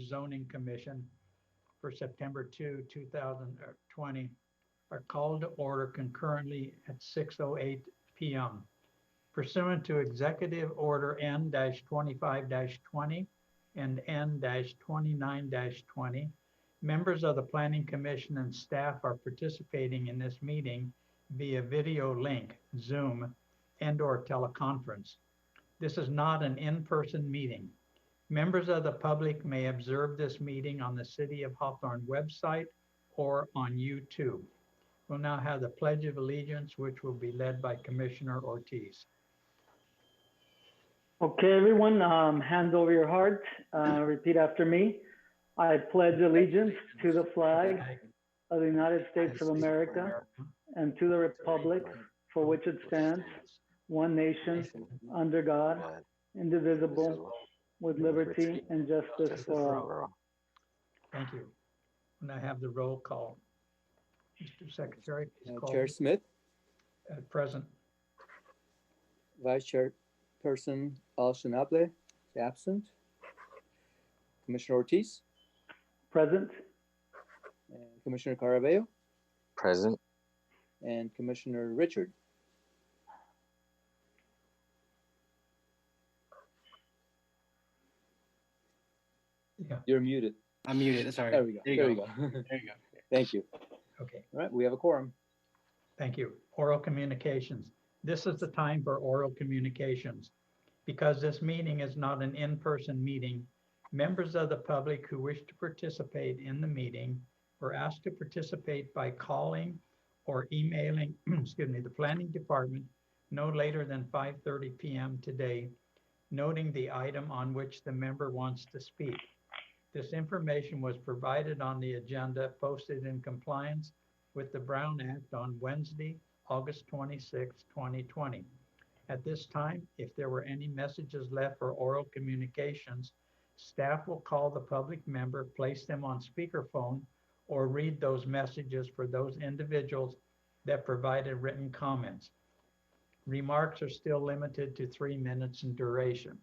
Zoning Commission for September 2, 2020 are called to order concurrently at 6:08 p.m. Pursuant to Executive Order N-25-20 and N-29-20, members of the Planning Commission and staff are participating in this meeting via video link, Zoom, and/or teleconference. This is not an in-person meeting. Members of the public may observe this meeting on the City of Hawthorne website or on YouTube. We'll now have the Pledge of Allegiance, which will be led by Commissioner Ortiz. Okay, everyone, hands over your heart. Repeat after me. I pledge allegiance to the flag of the United States of America and to the republic for which it stands, one nation, under God, indivisible, with liberty and justice for all. Thank you. And I have the roll call. Mr. Secretary, please call. Chair Smith, Present. Vice Chairperson Al-Shanable is absent. Commissioner Ortiz Present. and Commissioner Caraveo Present. and Commissioner Richard. Yeah, You're muted. I'm muted. Sorry. There we go. There you go. There There you go. Thank you. okay. All right, we have a quorum. Thank you. Oral communications. This is the time for oral communications. Because this meeting is not an in-person meeting, members of the public who wish to participate in the meeting were asked to participate by calling or emailing, excuse me, the Planning Department no later than 5:30 p.m. today, noting the item on which the member wants to speak. This information was provided on the agenda posted in compliance with the Brown Act on Wednesday, August 26, 2020. At this time, if there were any messages left for oral communications, staff will call the public member, place them on speakerphone, or read those messages for those individuals that provided written comments. Remarks are still limited to 3 minutes in duration.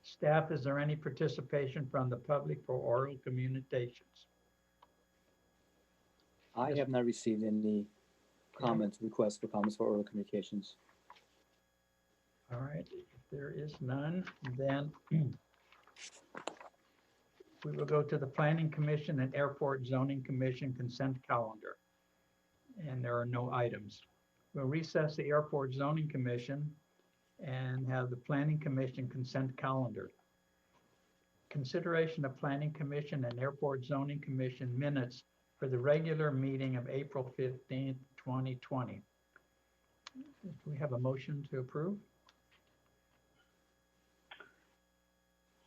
Staff, is there any participation from the public for oral communications? I have not received any requests for comments for oral communications. All right, if there is none, then we will go to the Planning Commission and Airport Zoning Commission consent calendar. And there are no items. We'll recess the Airport Zoning Commission and have the Planning Commission consent calendar. Consideration of Planning Commission and Airport Zoning Commission minutes for the regular meeting of April 15th, 2020. Do we have a motion to approve?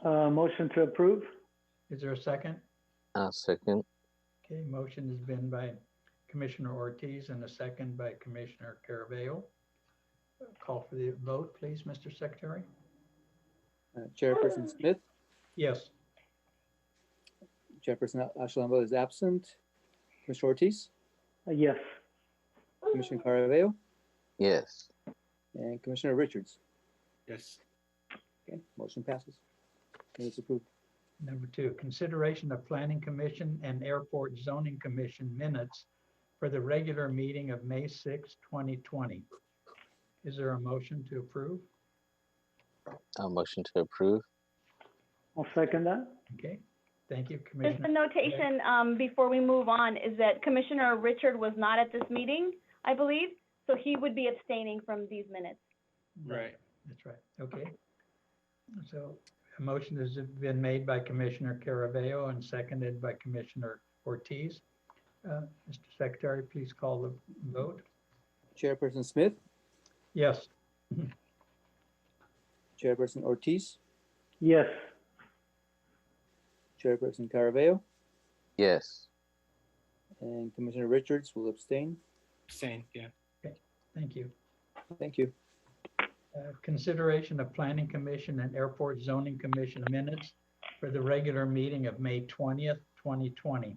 Motion to approve. Is there a second? Second. Okay, motion has been by Commissioner Ortiz and a second by Commissioner Caraveo. Call for the vote, please, Mr. Secretary. Chairperson Smith, Yes. Chairperson Al-Shanable is absent. Commissioner Ortiz, Yes. Commissioner Caraveo, Yes. and Commissioner Richards. Yes. Okay, motion passes. Minutes approved. Number 2, consideration of Planning Commission and Airport Zoning Commission minutes for the regular meeting of May 6, 2020. Is there a motion to approve? I'll motion to approve. I'll second that. Okay, thank you, Just a Commissioner. notation before we move on is that Commissioner Richard was not at this meeting, I believe, so he would be abstaining from these minutes. Right. That's right, okay. So a motion has been made by Commissioner Caraveo and seconded by Commissioner Ortiz. Mr. Secretary, please call the vote. Chairperson Smith, Yes. Chairperson Ortiz, Yes. Chairperson Caraveo, Yes. and Commissioner Richards will abstain. Same. Yeah. Thank you. Thank you. Consideration of Planning Commission and Airport Zoning Commission minutes for the regular meeting of May 20th, 2020.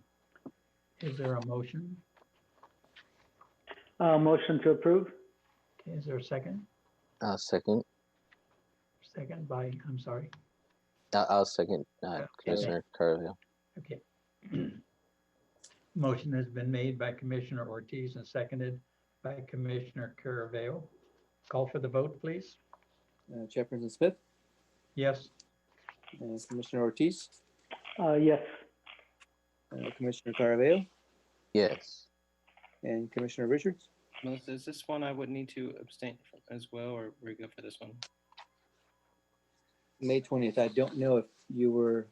Is there a motion? Motion to approve. Okay, is there a second? Second. Second by, I'm sorry. I'll second Commissioner Carville. Okay. Motion has been made by Commissioner Ortiz and seconded by Commissioner Caraveo. Call for the vote, please. Chairperson Smith, Yes. Commissioner Ortiz, Yes. Commissioner Caraveo, Yes. and Commissioner Richards. Melissa, is this one I would need to abstain from as well, or we're good for this one? May 20th. I don't know if you were,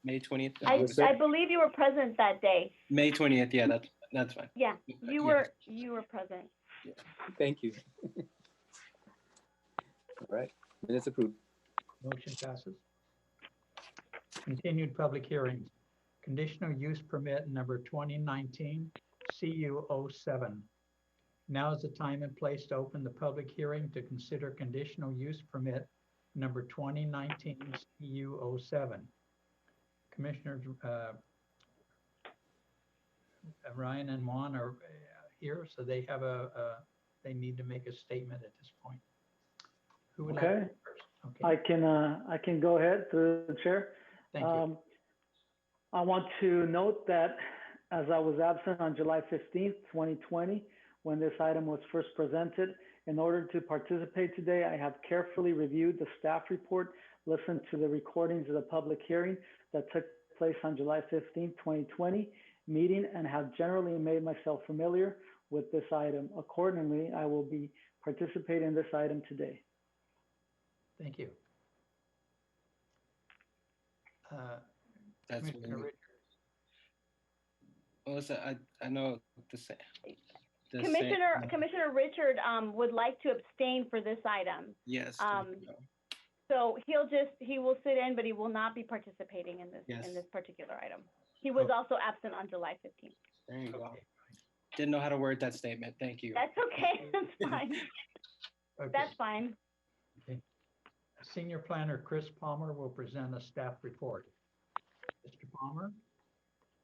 May 20th? I believe you were present that day. May 20th, yeah, that's fine. Yeah, you were present. thank you. All right, minutes approved. Motion passes. Continued public hearings. Conditional use permit number 2019 CU07. Now is the time and place to open the public hearing to consider conditional use permit number 2019 CU07. Commissioners Ryan and Juan are here, so they have they need to make a statement at this point. Who would like to Okay. go first? Okay, I can go ahead through the chair. thank you. I want to note that as I was absent on July 15th, 2020, when this item was first presented, in order to participate today, I have carefully reviewed the staff report, listened to the recordings of the public hearing that took place on July 15th, 2020 meeting, and have generally made myself familiar with this item. Accordingly, I will be participating in this item today. Thank you. That's Commissioner really- Richards. Melissa, I know the same. Commissioner Richard would like to abstain for this item. Yes. So he will sit in, but he will not be participating in Yes. this particular item. He was Okay. also absent on July 15th. There you go. Okay, Didn't know how to word that statement. Thank you. That's okay, that's fine, okay. that's fine. Senior Planner Chris Palmer will present a staff report. Mr. Palmer?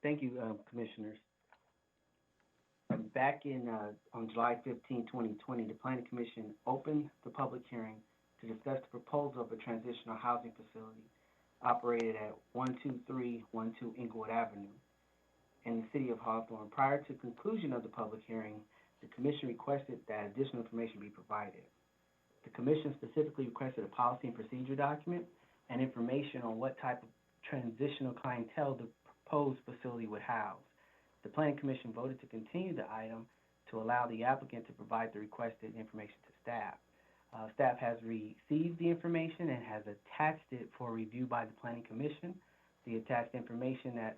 Thank you, Commissioners. Back on July 15, 2020, the Planning Commission opened the public hearing to discuss the proposal of a transitional housing facility operated at 12312 Inglewood Avenue in the city of Hawthorne. Prior to conclusion of the public hearing, the Commission requested that additional information be provided. The Commission specifically requested a policy and procedure document and information on what type of transitional clientele the proposed facility would house. The Planning Commission voted to continue the item to allow the applicant to provide the requested information to staff. Staff has received the information and has attached it for review by the Planning Commission. The attached information that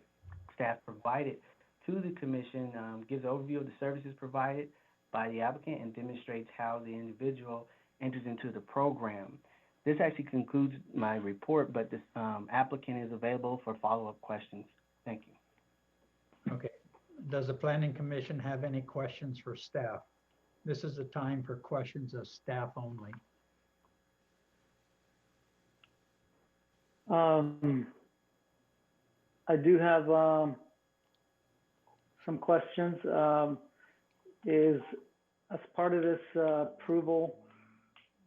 staff provided to the Commission gives an overview of the services provided by the applicant and demonstrates how the individual enters into the program. This actually concludes my report, but this applicant is available for follow-up questions. Thank you. Okay. Does the Planning Commission have any questions for staff? This is the time for questions of staff only. I do have some questions. Is as part of this approval,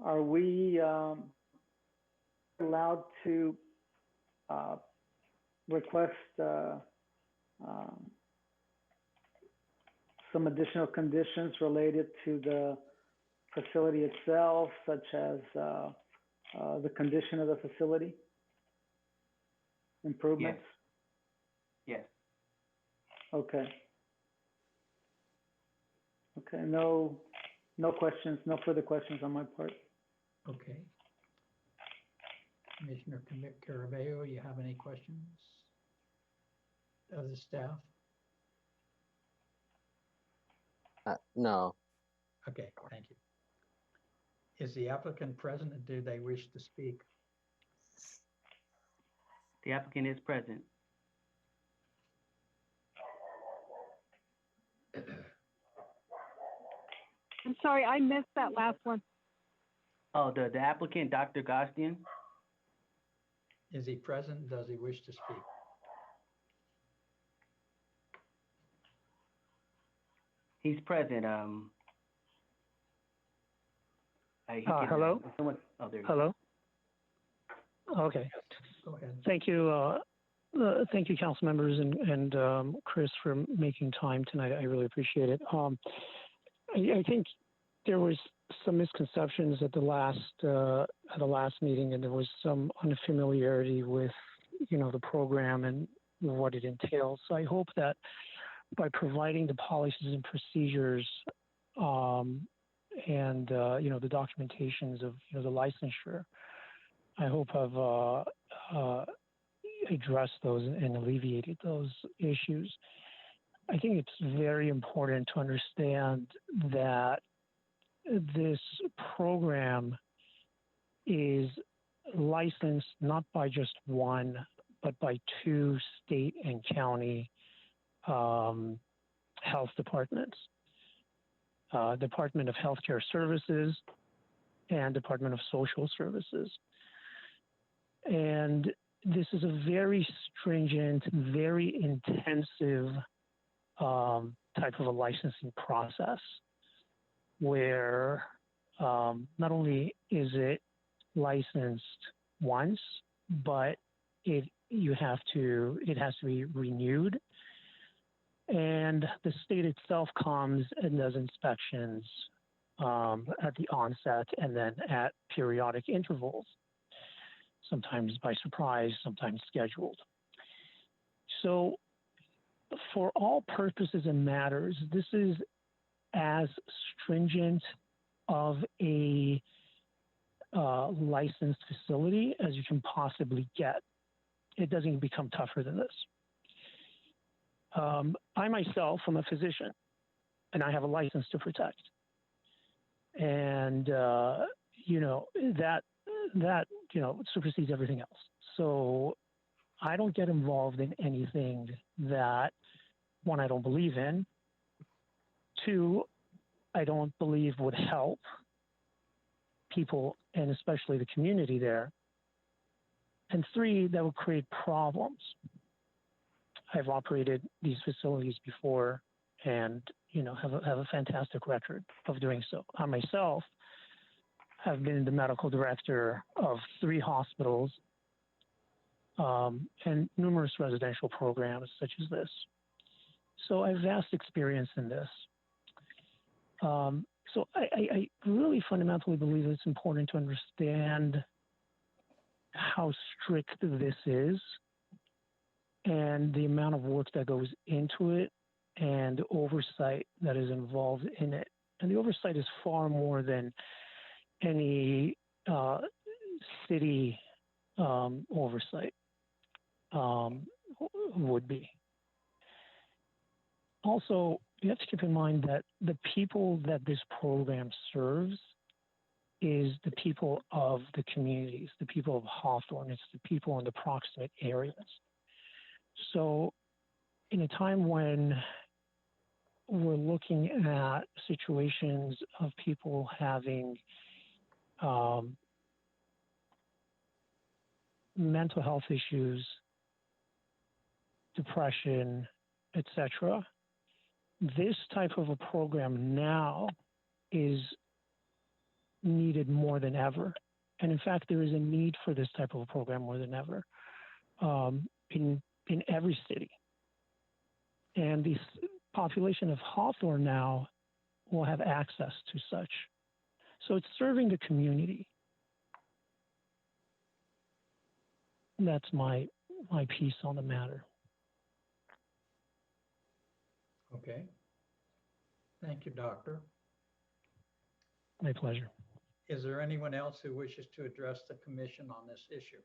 are we allowed to request some additional conditions related to the facility itself, such as the condition of the facility? Improvements? Yes. Okay. Okay, no questions, no further questions on my part. Okay. Commissioner Caraveo, you have any questions of the staff? No. Okay, thank you. Is the applicant present, and do they wish to speak? The applicant is present. I'm sorry, I missed that last one. Oh, the applicant, Dr. Gostian? Is he present? Does he wish to speak? He's present. Hello? Someone, oh, there you go. Hello? Okay. Go ahead. Thank you, council members and Chris for making time tonight. I really appreciate it. I think there was some misconceptions at the last meeting, and there was some unfamiliarity with, the program and what it entails. So I hope that by providing the policies and procedures, and the documentations of the licensure, I hope have addressed those and alleviated those issues. I think it's very important to understand that this program is licensed not by just one, but by 2 state and county health departments. Department of Healthcare Services and Department of Social Services. And this is a very stringent, very intensive type of a licensing process where not only is it licensed once, but it has to be renewed. And the state itself comes and does inspections at the onset and then at periodic intervals, sometimes by surprise, sometimes scheduled. So for all purposes and matters, this is as stringent of a licensed facility as you can possibly get. It doesn't become tougher than this. I myself am a physician, and I have a license to protect. And, that supersedes everything else. So I don't get involved in anything that, 1, I don't believe in, 2, I don't believe would help people and especially the community there. And 3, that would create problems. I've operated these facilities before and, have a fantastic record of doing so. I myself have been the medical director of 3 hospitals and numerous residential programs such as this. So I have vast experience in this. So I really fundamentally believe it's important to understand how strict this is and the amount of work that goes into it and the oversight that is involved in it. And the oversight is far more than any city oversight would be. Also, you have to keep in mind that the people that this program serves is the people of the communities, the people of Hawthorne, it's the people in the proximate areas. So in a time when we're looking at situations of people having mental health issues, depression, etc., this type of a program now is needed more than ever. And in fact, there is a need for this type of a program more than ever in every city. And the population of Hawthorne now will have access to such. So it's serving the community. That's my piece on the matter. Okay. Thank you, Doctor. My pleasure. Is there anyone else who wishes to address the commission on this issue?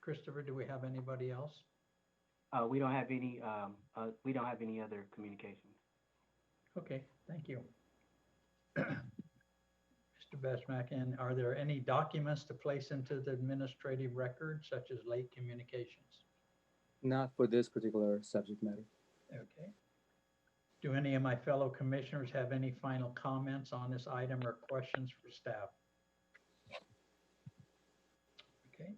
Christopher, do we have anybody else? We don't have any other communications. Okay, thank you. Mr. Bashmak, and are there any documents to place into the administrative record, such as late communications? Not for this particular subject matter. Okay. Do any of my fellow commissioners have any final comments on this item or questions for staff? Okay.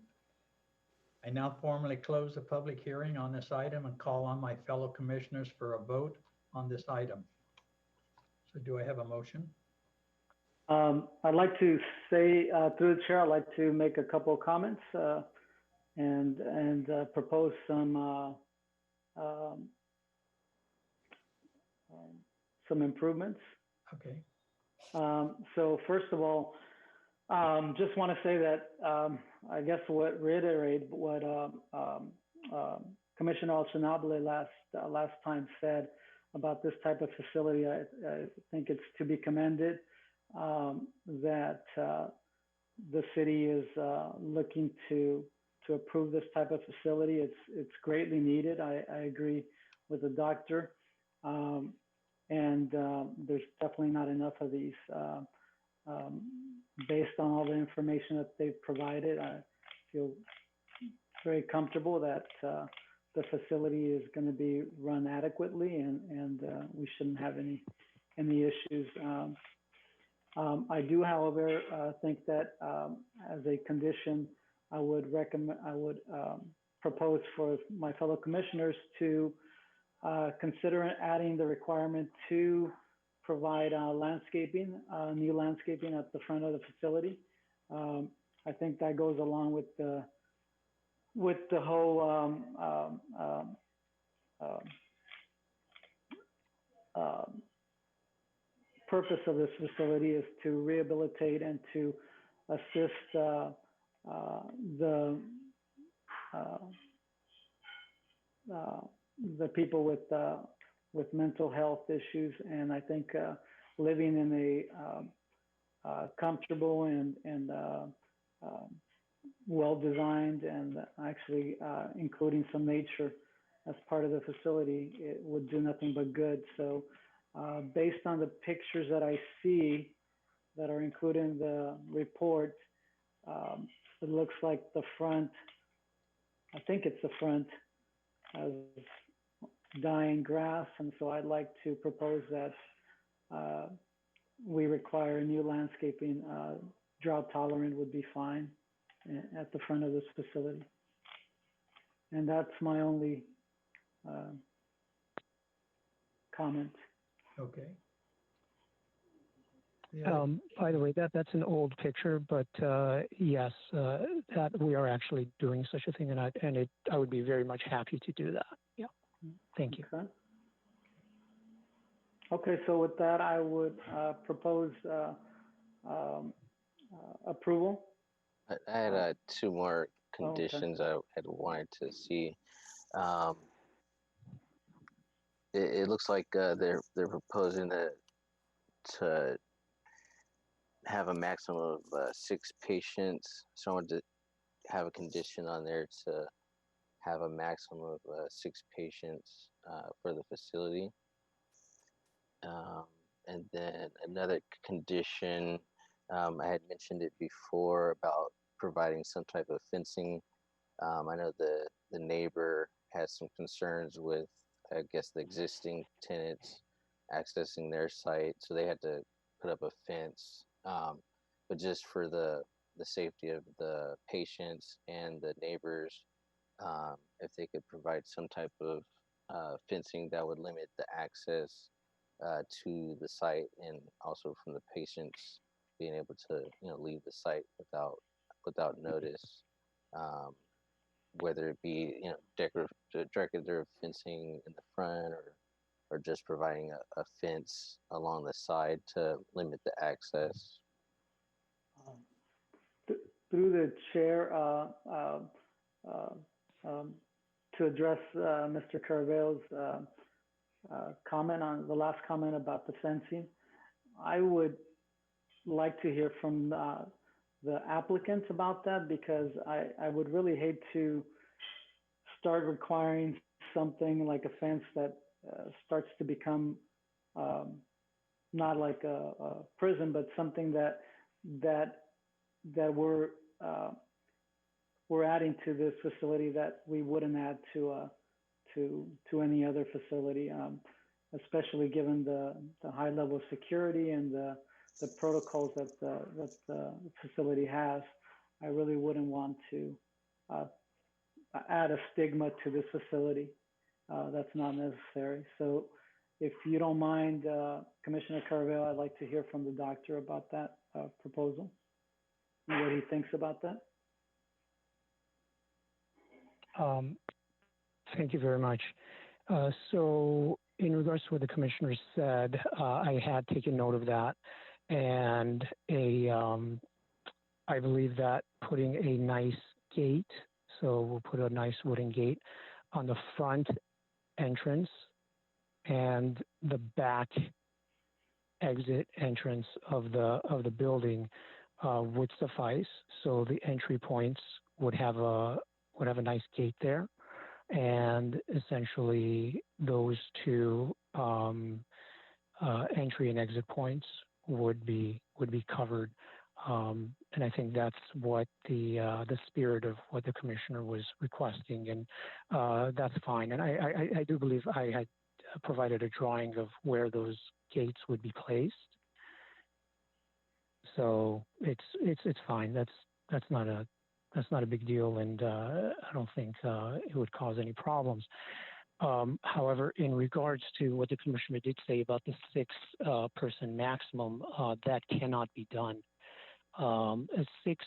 I now formally close the public hearing on this item and call on my fellow commissioners for a vote on this item. So do I have a motion? I'd like to say, through the chair, I'd like to make a couple of comments and propose some improvements. Okay, So first of all, just want to say that I guess reiterate what Commissioner Alchinable last time said about this type of facility. I think it's to be commended that the city is looking to approve this type of facility. It's greatly needed. I agree with the doctor, and there's definitely not enough of these. Based on all the information that they've provided, I feel very comfortable that the facility is going to be run adequately, and we shouldn't have any issues. I do, however, think that as a condition, I would propose for my fellow commissioners to consider adding the requirement to provide landscaping, new landscaping at the front of the facility. I think that goes along with the whole purpose of this facility is to rehabilitate and to assist the people with mental health issues, and I think living in a comfortable and well-designed and actually including some nature as part of the facility, it would do nothing but good. So based on the pictures that I see that are included in the report, it looks like the front, I think it's the front, has dying grass, and so I'd like to propose that we require new landscaping. Drought tolerant would be fine at the front of this facility. And that's my only comment. okay. Yeah, By the way, that's an old picture, but yes, that we are actually doing such a thing, and I would be very much happy to do that. Yeah, thank you. Okay. Okay, so with that, I would propose approval. I had two more Oh, okay. conditions I had wanted to see. Um, it looks like they're proposing to have a maximum of 6 patients. So I wanted to have a condition on there to have a maximum of 6 patients for the facility. And then another condition, I had mentioned it before about providing some type of fencing. I know the neighbor has some concerns with, I guess, the existing tenants accessing their site, so they had to put up a fence. But just for the safety of the patients and the neighbors, if they could provide some type of fencing that would limit the access to the site, and also from the patients being able to leave the site without notice, whether it be decorative fencing in the front, or just providing a fence along the side to limit the access. Through the chair, to address Mr. Caravello's comment on the last comment about the fencing, I would like to hear from the applicants about that, because I would really hate to start requiring something like a fence that starts to become not like a prison, but something that we're adding to this facility that we wouldn't add to any other facility, especially given the high level of security and the protocols that the facility has. I really wouldn't want to add a stigma to this facility that's not necessary. So if you don't mind, Commissioner Carvel, I'd like to hear from the doctor about that proposal, and what he thinks about that. Thank you very much. So in regards to what the commissioner said, I had taken note of that, and I believe that putting a nice gate, so we'll put a nice wooden gate on the front entrance and the back exit entrance of the building would suffice. So the entry points would have a nice gate there, and essentially those two entry and exit points would be covered. And I think that's what the spirit of what the commissioner was requesting, and that's fine. And I do believe I had provided a drawing of where those gates would be placed. So it's fine. That's not a big deal, and I don't think it would cause any problems. However, in regards to what the commissioner did say about the 6-person maximum, that cannot be done. A six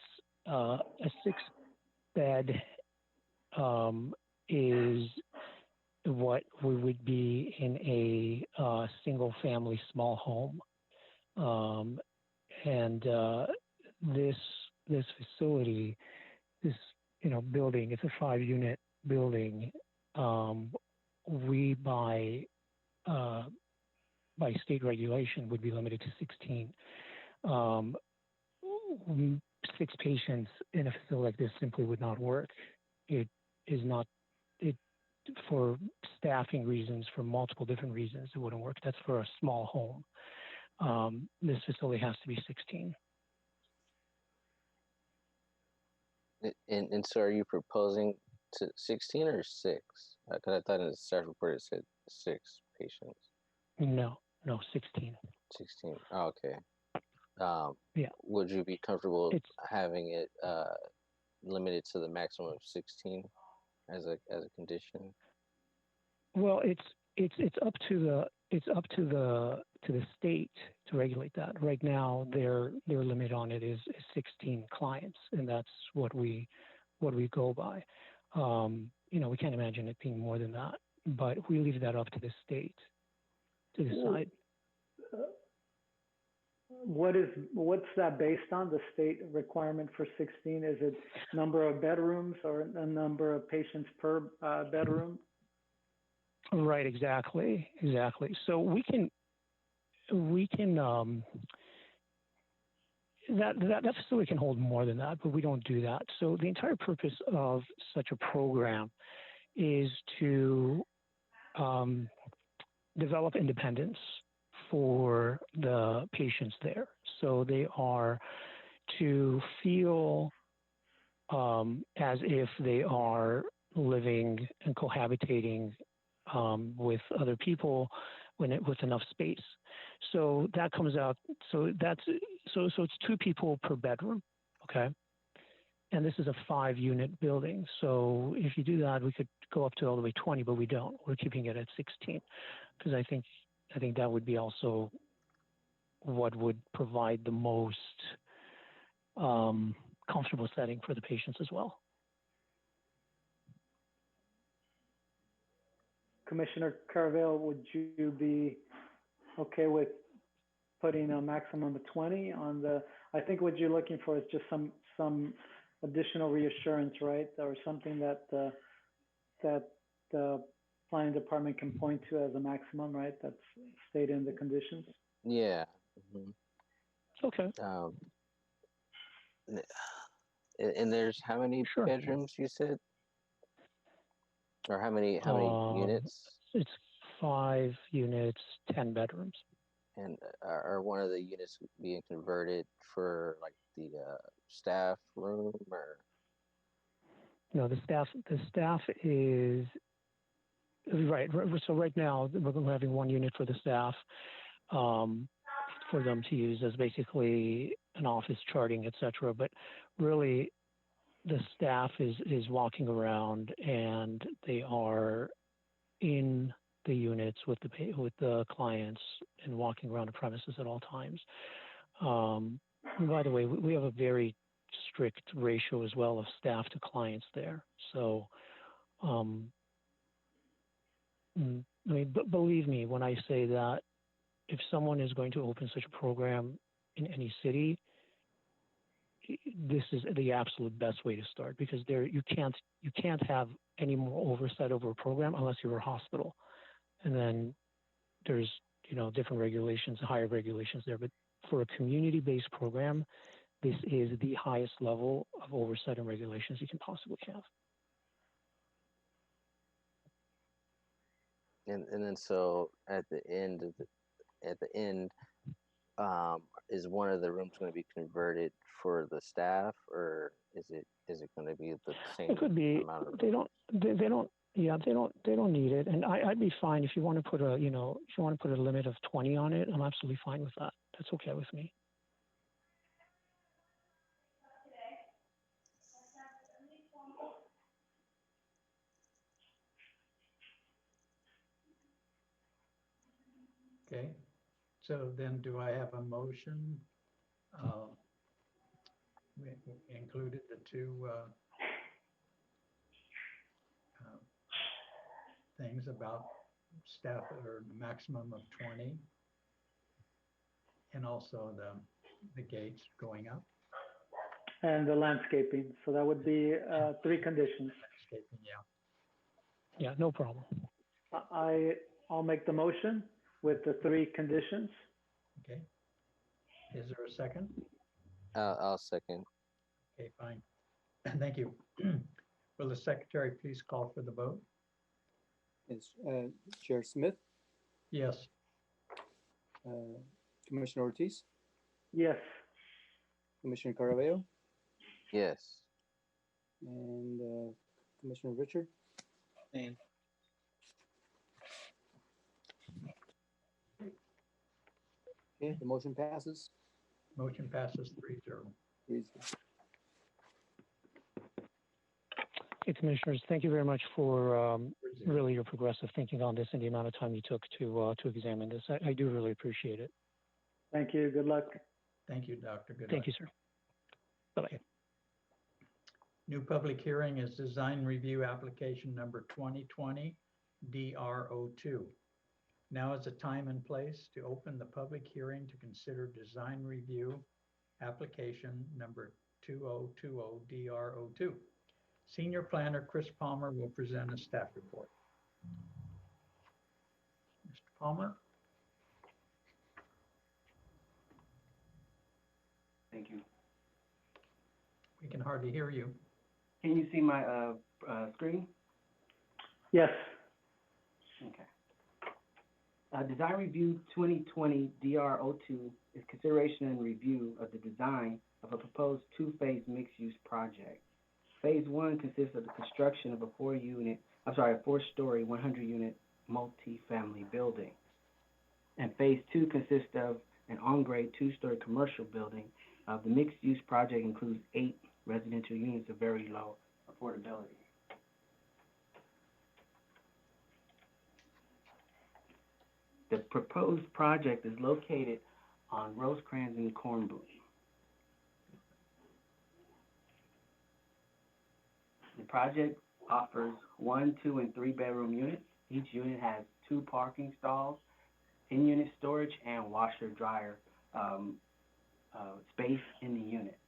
bed is what we would be in a single family small home, and this facility, this building, it's a 5-unit building. We by state regulation would be limited to 16. 6 patients in a facility like this simply would not work. It is not, for staffing reasons, for multiple different reasons, it wouldn't work. That's for a small home. This facility has to be 16. And so are you proposing to 16 or 6? Because I thought in the staff report it said 6 patients. No, 16. 16. Oh, okay. Yeah. Would you be comfortable having it limited to the maximum of 16 as a condition? Well, it's up to the state to regulate that. Right now, their limit on it is 16 clients, and that's what we go by. We can't imagine it being more than that, but we leave that up to the state to decide. What's that based on? The state requirement for 16? Is it number of bedrooms or a number of patients per bedroom? Right, exactly. So we can that facility can hold more than that, but we don't do that. So the entire purpose of such a program is to develop independence for the patients there. So they are to feel as if they are living and cohabitating with other people with enough space. So that comes out. So it's 2 people per bedroom, okay? And this is a 5-unit building. So if you do that, we could go up to all the way 20, but we don't. We're keeping it at 16 because I think that would be also what would provide the most comfortable setting for the patients as well. Commissioner Carvel, would you be okay with putting a maximum of 20 on the? I think what you're looking for is just some additional reassurance, right, or something that the planning department can point to as a maximum, right? That's stated in the conditions. Yeah. Mm-hmm. Okay. And there's how many bedrooms you said? Or how many units? It's 5 units, 10 bedrooms. And are one of the units being converted for like the staff room or? No, the staff is right. So right now we're having 1 unit for the staff, for them to use as basically an office, charting, etc. But really, the staff is walking around and they are in the units with with the clients and walking around the premises at all times. And by the way, we have a very strict ratio as well of staff to clients there. So, I mean, believe me when I say that if someone is going to open such a program in any city, this is the absolute best way to start, because you can't have any more oversight over a program unless you're a hospital, and then there's different regulations, higher regulations there. But for a community-based program, this is the highest level of oversight and regulations you can possibly have. And then so at the end is one of the rooms going to be converted for the staff, or is it going to be the same? It could be. Amount of They don't need it. And I'd be fine if you want to put a limit of 20 on it. I'm absolutely fine with that. That's okay with me. Okay, so then do I have a motion? We included the two things about staff or the maximum of 20, and also the gates going up. And the landscaping. So that would be 3 conditions. Landscaping, yeah. Yeah, no problem. I'll make the motion with the 3 conditions. Okay. Is there a second? I'll second. Okay, fine. Thank you. Will the secretary please call for the vote? Yes, Chair Smith, Yes. Commissioner Ortiz, Yes. Commissioner Caravello, Yes. and Commissioner Richard. And Okay, the motion passes. Motion passes 3-0. Please. Hey, commissioners, thank you very much for really your progressive thinking on this and the amount of time you took to examine this. I do really appreciate it. Thank you. Good luck. Thank you, Doctor. Good Thank luck. you, sir. Bye-bye. New public hearing is design review application number 2020 DRO2. Now is the time and place to open the public hearing to consider design review application number 2020 DRO2. Senior Planner Chris Palmer will present a staff report. Mr. Palmer? Thank you. We can hardly hear you. Can you see my screen? Yes. Okay. Design Review 2020 DRO2 is consideration and review of the design of a proposed 2-phase mixed-use project. Phase 1 consists of the construction of a 4-story, 100-unit multi-family building. And Phase 2 consists of an on-grade 2-story commercial building. The mixed-use project includes 8 residential units of very low affordability. The proposed project is located on Rosecrans and Cornbloom. The project offers 1, 2, and 3-bedroom units. Each unit has 2 parking stalls, in-unit storage, and washer-dryer space in the unit.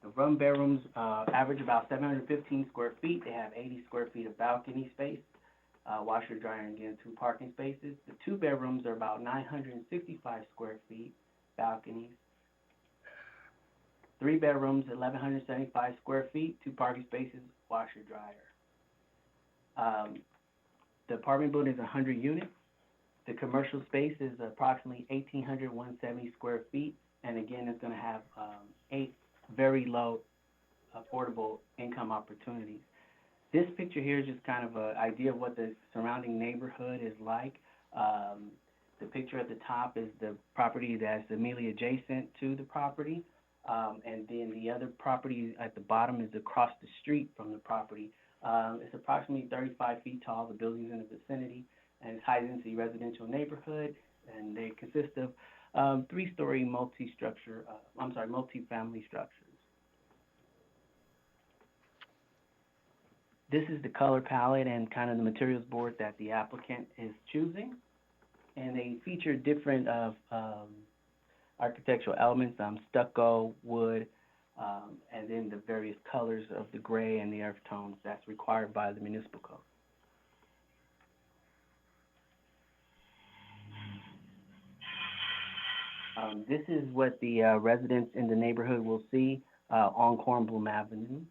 The room bedrooms average about 715 square feet. They have 80 square feet of balcony space, washer, dryer, and again, 2 parking spaces. The 2 bedrooms are about 965 square feet, balconies. 3 bedrooms, 1,175 square feet, 2 parking spaces, washer, dryer. The apartment building is 100 units. The commercial space is approximately 1,170 square feet, and again, it's going to have 8 very low affordable income opportunities. This picture here is just kind of an idea of what the surrounding neighborhood is like. The picture at the top is the property that's immediately adjacent to the property. And then the other property at the bottom is across the street from the property. It's approximately 35 feet tall, the buildings in the vicinity, and it's high-density residential neighborhood, and they consist of three-story multi-family structures. This is the color palette and kind of the materials board that the applicant is choosing, and they feature different architectural elements, stucco, wood, and then the various colors of the gray and the earth tones that's required by the municipal code. This is what the residents in the neighborhood will see on Cornbloom Avenue.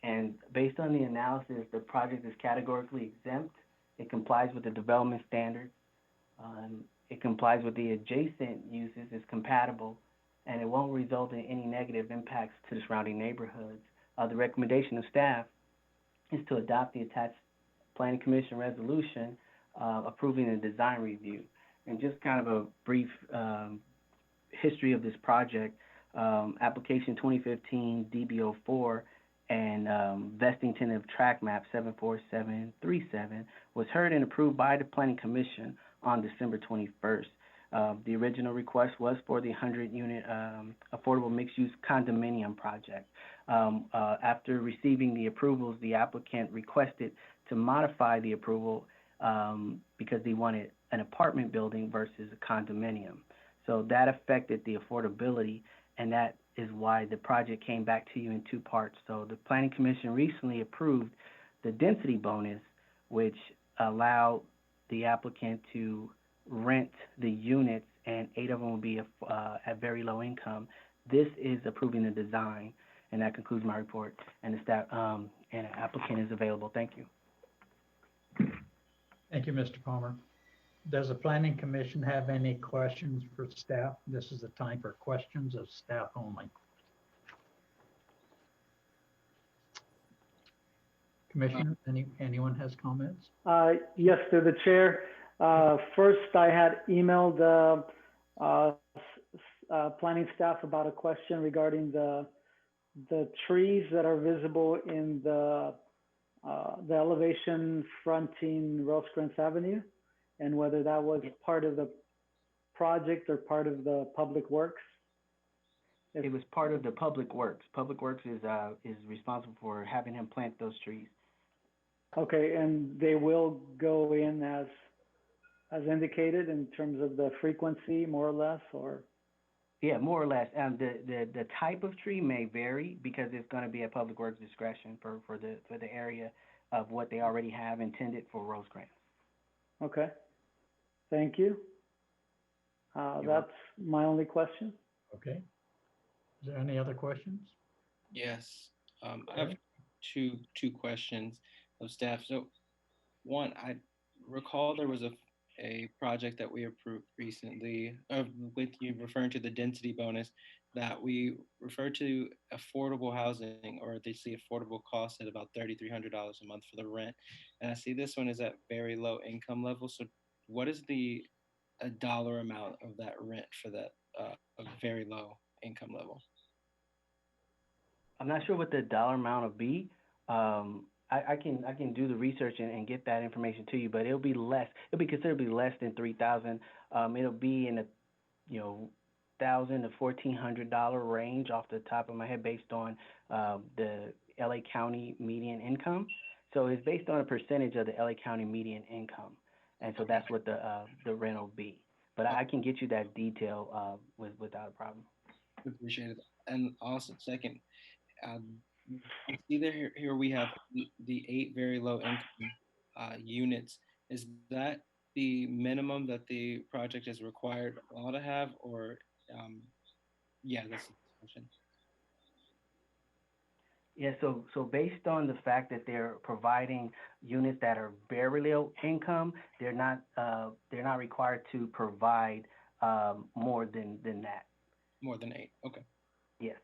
And based on the analysis, the project is categorically exempt. It complies with the development standards. It complies with the adjacent uses, it's compatible, and it won't result in any negative impacts to the surrounding neighborhoods. The recommendation of staff is to adopt the attached Planning Commission resolution approving the design review. And just kind of a brief history of this project, application 2015 DB04 and vesting tentative track map 74737 was heard and approved by the Planning Commission on December 21st. The original request was for the 100-unit affordable mixed-use condominium project. After receiving the approvals, the applicant requested to modify the approval because they wanted an apartment building versus a condominium. So that affected the affordability, and that is why the project came back to you in two parts. So the Planning Commission recently approved the density bonus, which allowed the applicant to rent the units, and 8 of them will be at very low income. This is approving the design, and that concludes my report. And the staff and the applicant is available. Thank you. Thank you, Mr. Palmer. Does the Planning Commission have any questions for staff? This is the time for questions of staff only. Commissioner, anyone has comments? Yes, through the chair. First, I had emailed planning staff about a question regarding the trees that are visible in the elevation fronting Rosecrans Avenue, and whether that was part of the project or part of the Public Works. It was part of the Public Works. Public Works is responsible for having him plant those trees. Okay, and they will go in as indicated in terms of the frequency, more or less, or? Yeah, more or less. The type of tree may vary because it's going to be at Public Works discretion for the area of what they already have intended for Rosecrans. Okay, thank you. That's my only question. Okay. Is there any other questions? Yes, I have two questions of staff. So one, I recall there was a project that we approved recently with you referring to the density bonus that we referred to affordable housing, or they see affordable costs at about $3,300 a month for the rent. And I see this one is at very low income level. So what is a dollar amount of that rent for that a very low income level? I'm not sure what the dollar amount will be. I can do the research and get that information to you, but it'll be less. It'll be considerably less than $3,000. It'll be in the $1,000 to $1,400 range off the top of my head, based on the LA County median income. So it's based on a percentage of the LA County median income, and so that's what the rent will be. But I can get you that detail without a problem. Appreciate it. And also, second, either here we have the 8 very low income units. Is that the minimum that the project is required all to have, or yeah, that's the question. Yeah, so based on the fact that they're providing units that are very low income, they're not required to provide more than that. More than 8. Okay. Yes.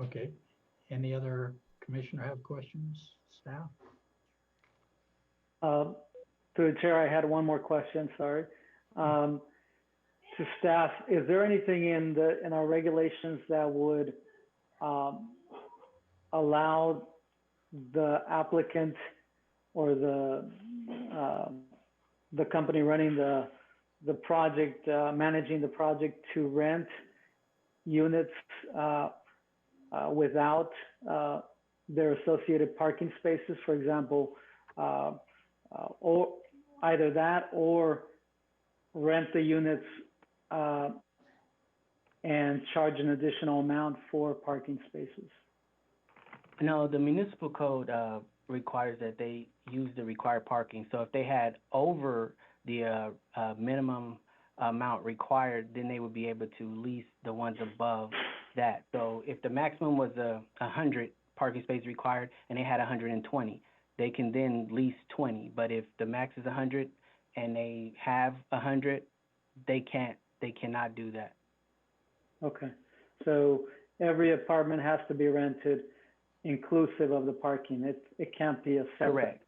Okay. Any other commissioner have questions, staff? Through the chair, I had one more question, sorry. To staff, is there anything in our regulations that would allow the applicant or the company running the project, managing the project, to rent units without their associated parking spaces, for example, or either that or rent the units and charge an additional amount for parking spaces? No, the municipal code requires that they use the required parking. So if they had over the minimum amount required, then they would be able to lease the ones above that. So if the maximum was 100 parking spaces required and they had 120, they can then lease 20. But if the max is 100 and they have 100, they cannot do that. Okay, so every apartment has to be rented inclusive of the parking. It can't be a separate. Correct.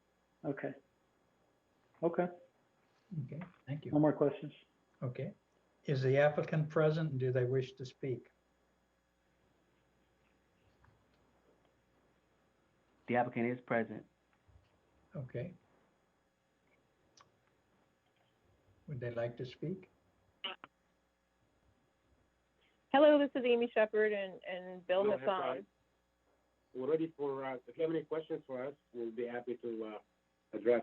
Okay. Okay, Okay, thank you. no more questions. Okay. Is the applicant present and do they wish to speak? The applicant is present. Okay. Would they like to speak? Hello, this is Amy Shepard and Bill Hassan. We're ready for, if you have any questions for us, we'll be happy to address.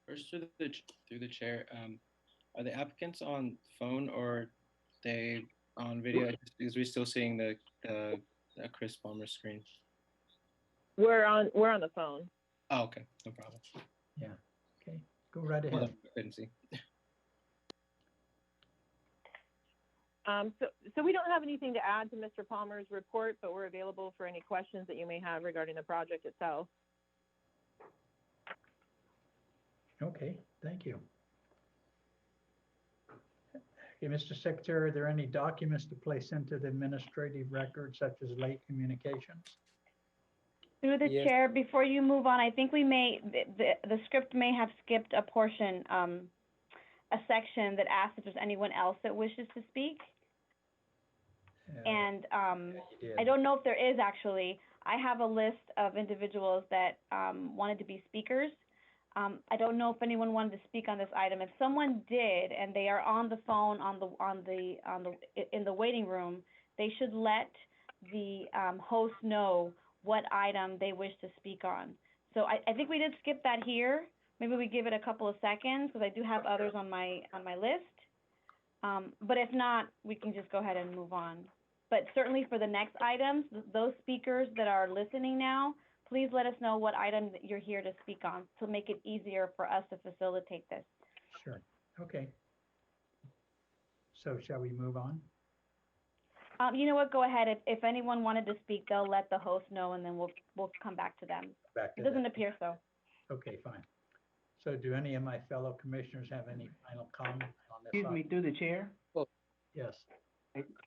First, through the chair, are the applicants on phone or they on video? Because we're still seeing the Chris Palmer screen. We're on the phone. Oh, okay, no problem. Yeah, okay, go right Hold on, ahead. I couldn't see. So we don't have anything to add to Mr. Palmer's report, but we're available for any questions that you may have regarding the project itself. Okay, thank you. Okay, Mr. Secretary, are there any documents to place into the administrative record such as late communications? Through the Yes. chair, before you move on, I think we may, the script may have skipped a portion, a section that asks if there's anyone else that wishes to speak. And You did. I don't know if there is actually. I have a list of individuals that wanted to be speakers. I don't know if anyone wanted to speak on this item. If someone did and they are on the phone in the waiting room, they should let the host know what item they wish to speak on. So I think we did skip that here. Maybe we give it a couple of seconds because I do have others on my list. But if not, we can just go ahead and move on. But certainly for the next items, those speakers that are listening now, please let us know what item that you're here to speak on to make it easier for us to facilitate this. Sure, okay. So shall we move on? You know what, go ahead. If anyone wanted to speak, they'll let the host know and then we'll come back to them. Back to It doesn't that. appear so. Okay, fine. So do any of my fellow commissioners have any final comments on this? Excuse me, item? through the chair. Yes,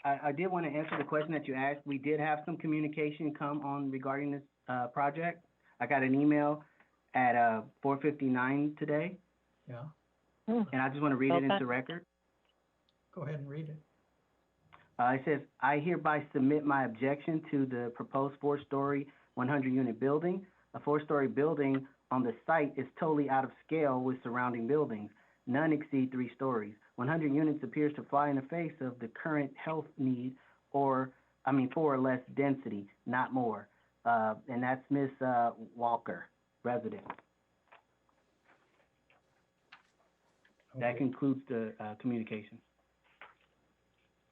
I did want to answer the question that you asked. We did have some communication come on regarding this project. I got an email at 4:59 today, yeah, and I just want to read it Okay. into record. go ahead and read it. It says, I hereby submit my objection to the proposed 4-story, 100-unit building. A 4-story building on the site is totally out of scale with surrounding buildings. None exceed 3 stories. 100 units appears to fly in the face of the current health need for or less density, not more. And that's Miss Walker, resident. That Okay, concludes the communication.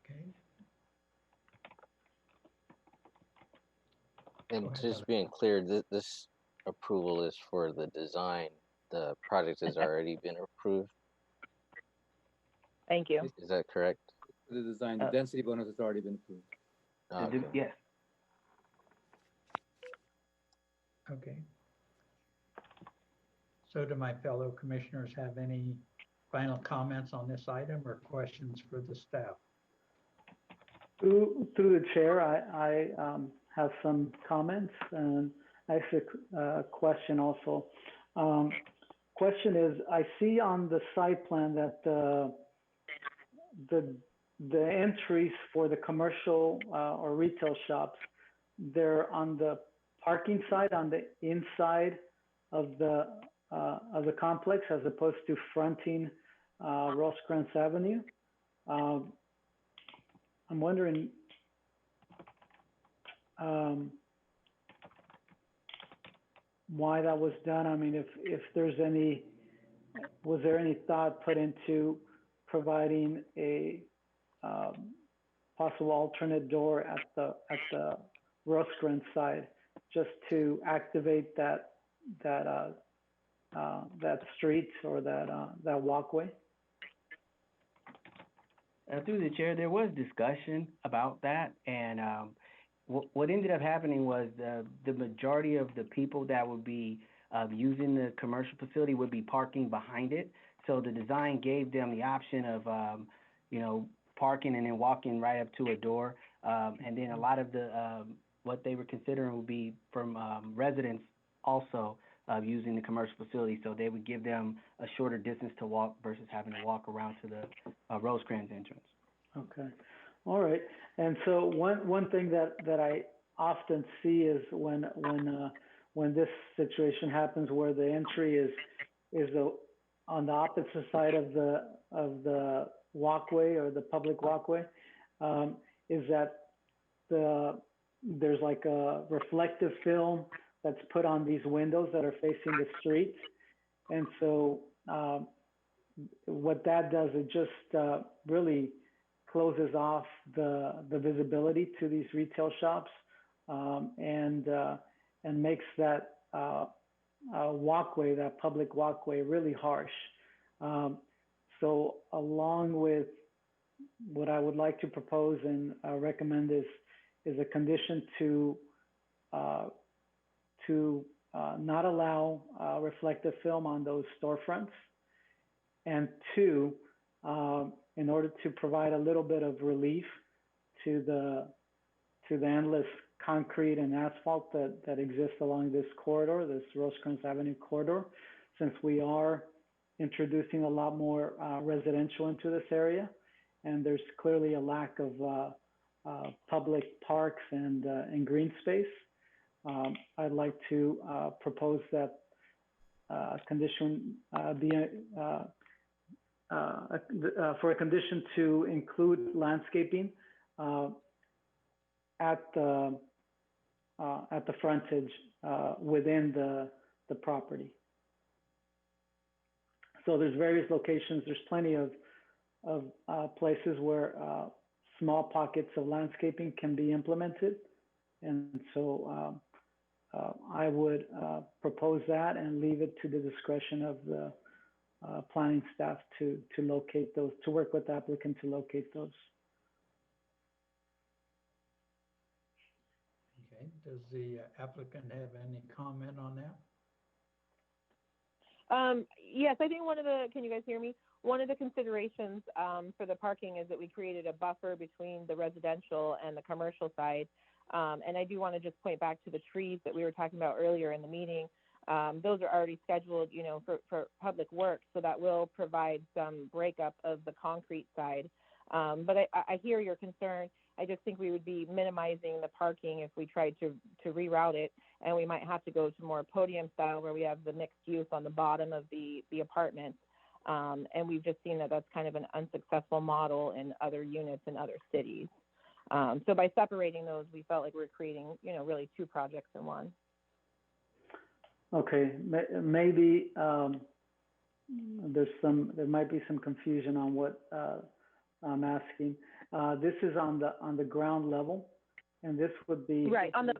okay. And Go ahead, just Heather. being clear, this approval is for the design. The project has already been approved. Thank you. Is that correct? The design, the density bonus has already been approved. Okay. Yes. Okay. So do my fellow commissioners have any final comments on this item or questions for the staff? Through the chair, I have some comments, and actually a question also. Question is, I see on the site plan that the entries for the commercial or retail shops, they're on the parking side, on the inside of the complex, as opposed to fronting Rosecrans Avenue. I'm wondering why that was done. I mean, if there's any, was there any thought put into providing a possible alternate door at the Rosecrans side, just to activate that street or that walkway? Through the chair, there was discussion about that, and what ended up happening was the majority of the people that would be using the commercial facility would be parking behind it. So the design gave them the option of, parking and then walking right up to a door. And then a lot of the what they were considering would be from residents also using the commercial facility. So they would give them a shorter distance to walk versus having to walk around to the Rosecrans entrance. Okay, all right. And so one thing that I often see is when this situation happens, where the entry is on the opposite side of the walkway or the public walkway, is that there's like a reflective film that's put on these windows that are facing the street. And so what that does, it just really closes off the visibility to these retail shops, and makes that walkway, that public walkway, really harsh. So along with what I would like to propose and recommend is a condition to not allow reflective film on those storefronts, and two, in order to provide a little bit of relief to the endless concrete and asphalt that exists along this corridor, this Rosecrans Avenue corridor, since we are introducing a lot more residential into this area, and there's clearly a lack of public parks and green space. I'd like to propose that condition be for a condition to include landscaping at the frontage within the property. So there's various locations. There's plenty of places where small pockets of landscaping can be implemented, and so I would propose that and leave it to the discretion of the planning staff to locate those, to work with the applicant to locate those. Okay, does the applicant have any comment on that? Yes, I think can you guys hear me? One of the considerations for the parking is that we created a buffer between the residential and the commercial side. And I do want to just point back to the trees that we were talking about earlier in the meeting. Those are already scheduled, for public works, so that will provide some breakup of the concrete side. But I hear your concern. I just think we would be minimizing the parking if we tried to reroute it, and we might have to go to more podium style where we have the mixed use on the bottom of the apartments. And we've just seen that that's kind of an unsuccessful model in other units in other cities. So by separating those, we felt like we were creating, really two projects in one. Okay, maybe there might be some confusion on what I'm asking. This is on the ground level, and this would be right on the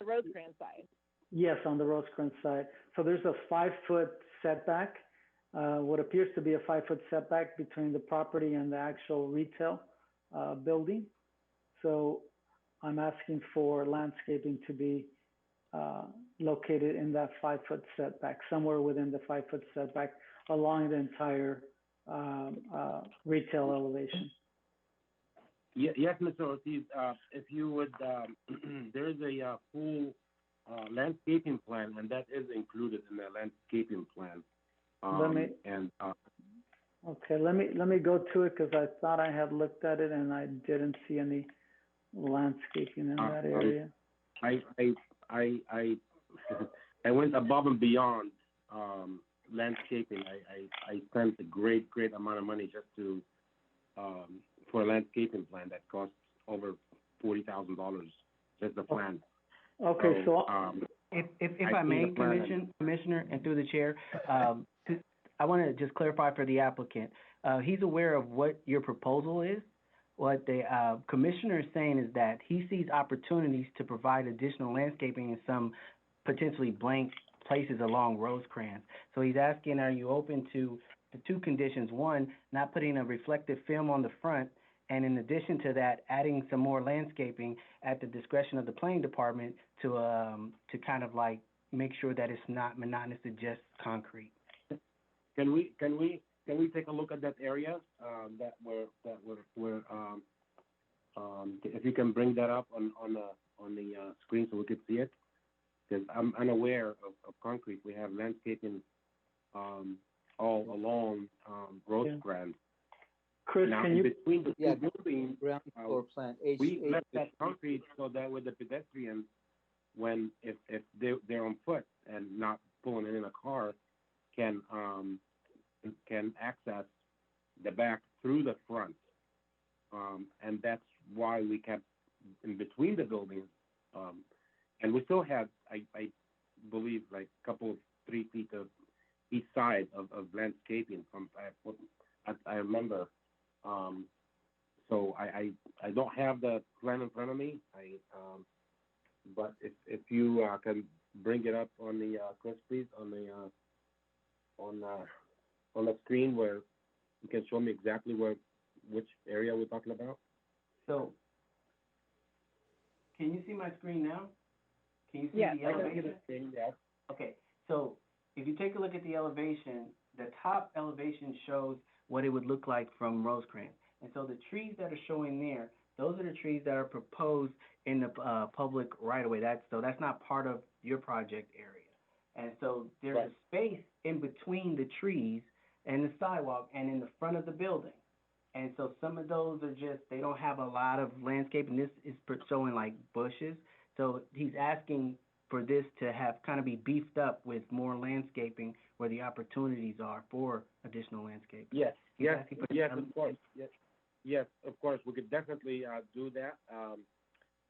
Rosecrans side. Yes, on the Rosecrans side. So there's a 5-foot setback, what appears to be a 5-foot setback between the property and the actual retail building. So I'm asking for landscaping to be located in that 5-foot setback, somewhere within the 5-foot setback along the entire retail elevation. Yes, Mr. Ortiz, if you would, there is a full landscaping plan, and that is included in the landscaping plan. Let me- And, Okay, let me go to it because I thought I had looked at it and I didn't see any landscaping in that area. I I went above and beyond, landscaping. I spent a great amount of money just to, for a landscaping plan that costs over $40,000, just the plan. Okay, so, If I I see may, the plan. Commissioner, and through the chair, I want to just clarify for the applicant. He's aware of what your proposal is. What the commissioner is saying is that he sees opportunities to provide additional landscaping in some potentially blank places along Rosecrans. So he's asking, are you open to the two conditions? One, not putting a reflective film on the front, and in addition to that, adding some more landscaping at the discretion of the planning department to kind of like make sure that it's not monotonous to just concrete. Can we take a look at that area, that we're, if you can bring that up on the screen so we could see it? Because I'm unaware of concrete. We have landscaping, all along, Rosecrans. Chris, Now, can in you, between the Yeah, two buildings, ground floor plan, we left that concrete so that with the pedestrians, if they're on foot and not pulling it in a car, can access the back through the front. And that's why we kept in between the buildings. And we still had, I believe, like a couple of 3 feet of each side of landscaping from, I remember. So I don't have the plan in front of me. But if you can bring it up on the Chris, please, on the screen where you can show me exactly which area we're talking about. So, can you see my screen now? Can you see Yes. the elevation? Yes. Okay, so if you take a look at the elevation, the top elevation shows what it would look like from Rosecrans. And so the trees that are showing there, those are the trees that are proposed in the public right-of-way. That's not part of your project area. And so there's Right. a space in between the trees and the sidewalk and in the front of the building. And so some of those are just, they don't have a lot of landscaping. This is showing like bushes. So he's asking for this to have kind of be beefed up with more landscaping where the opportunities are for additional landscaping. Yes, He's yes, asking for- yes, of course, yes, of course, we could definitely do that.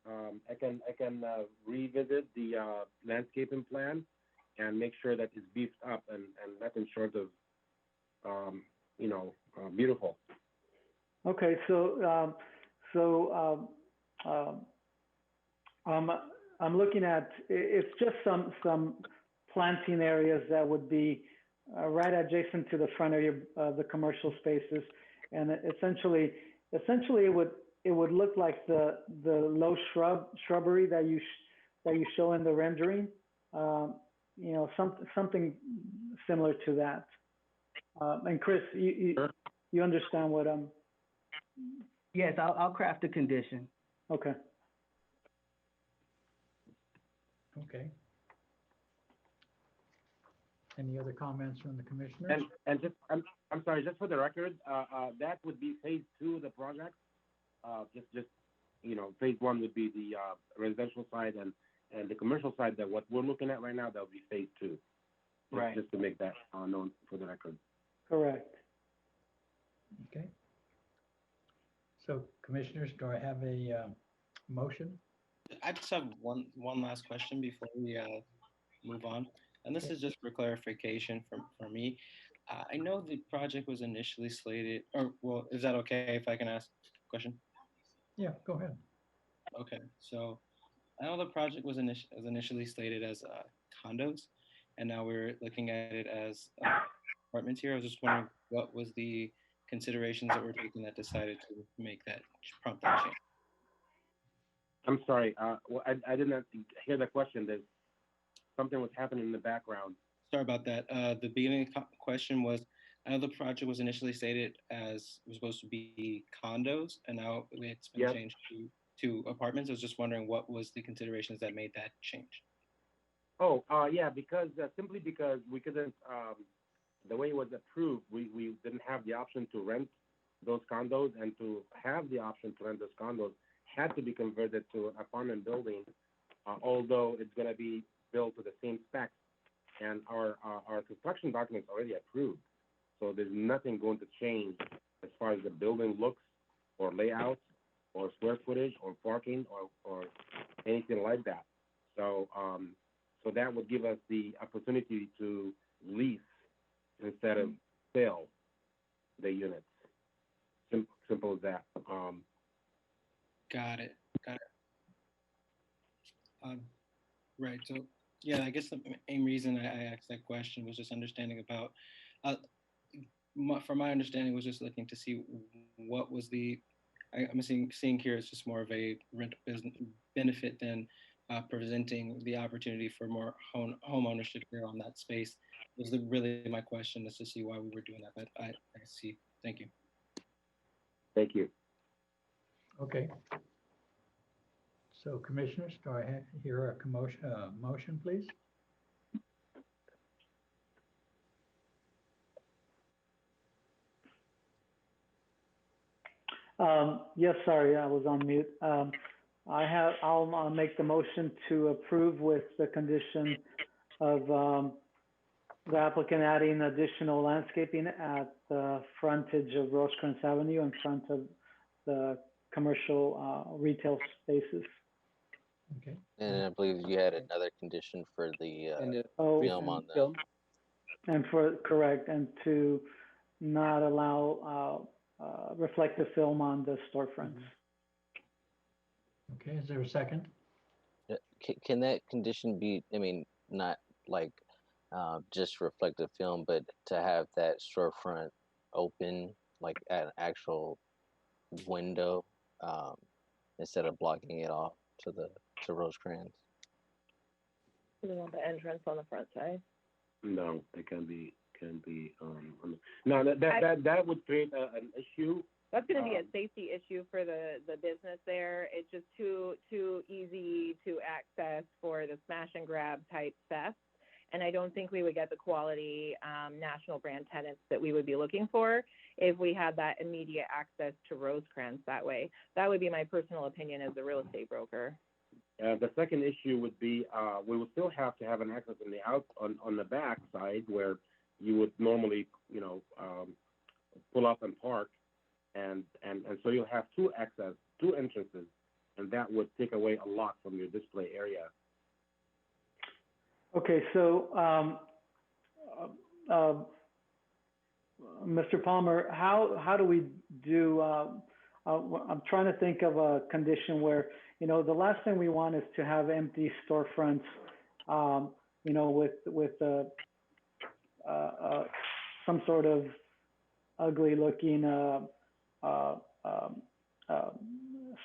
I can revisit the landscaping plan and make sure that it's beefed up and nothing short of, beautiful. okay, I'm looking at, it's just some planting areas that would be right adjacent to the front of the commercial spaces. And essentially it would look like the low shrubbery that you show in the rendering. Something similar to that. And Chris, you understand what I'm. Yes, I'll craft a condition. Okay. Okay. Any other comments from the commissioners? And just, I'm sorry, just for the record, that would be phase 2 of the project. Phase 1 would be the residential side and the commercial side. That what we're looking at right now, that would be phase 2. Right. Just to make that known for the record. Correct. Okay. So commissioners, do I have a motion? I just have one last question before we move on, and this is just for clarification for me. I know the project was initially slated, is that okay if I can ask a question? Yeah, go ahead. Okay, so I know the project was initially slated as condos, and now we're looking at it as apartments here. I was just wondering what was the considerations that were taken that decided to make that prompt that change. I'm sorry. I didn't hear the question. There's something was happening in the background. Sorry about that. The beginning question was, I know the project was initially stated as it was supposed to be condos, and now it's been changed to apartments. I was just wondering what was the considerations that made that change. Oh, yeah, because, simply because we couldn't, the way it was approved, we didn't have the option to rent those condos, and to have the option to rent those condos had to be converted to an apartment building, although it's gonna be built to the same specs. And our construction documents already approved, so there's nothing going to change as far as the building looks, or layout, or square footage, or parking, or anything like that. So, so that would give us the opportunity to lease instead of sell the units. Simple as that. Got it. Got it. Right. So, yeah, I guess the main reason I asked that question was just understanding about, from my understanding, was just looking to see what was I'm seeing here it's just more of a rent business benefit than presenting the opportunity for more home ownership here on that space. Was really my question, is to see why we were doing that. But I see. Thank you. Thank you. Okay. So commissioners, do I hear a motion, please? Yes, sorry, I was on mute. I'll make the motion to approve with the condition of the applicant adding additional landscaping at the frontage of Rosecrans Avenue in front of the commercial retail spaces. Okay. And I believe you had another condition for the film on that. Film. And correct, and to not allow reflective film on the storefronts. Okay, is there a second? Can that condition be, I mean, not like just reflective film, but to have that storefront open, like at an actual window, instead of blocking it off to Rosecrans? We want the entrance on the front side. No, it can be. No, that would create an issue. That's going to be a safety issue for the business there. It's just too easy to access for the smash and grab type theft. And I don't think we would get the quality national brand tenants that we would be looking for if we had that immediate access to Rosecrans that way. That would be my personal opinion as a real estate broker. The second issue would be we would still have to have an access on the back side where you would normally, pull up and park, and so you'll have two entrances, and that would take away a lot from your display area. Okay, so Mr. Palmer, how do we do? I'm trying to think of a condition where, the last thing we want is to have empty storefronts, with some sort of ugly looking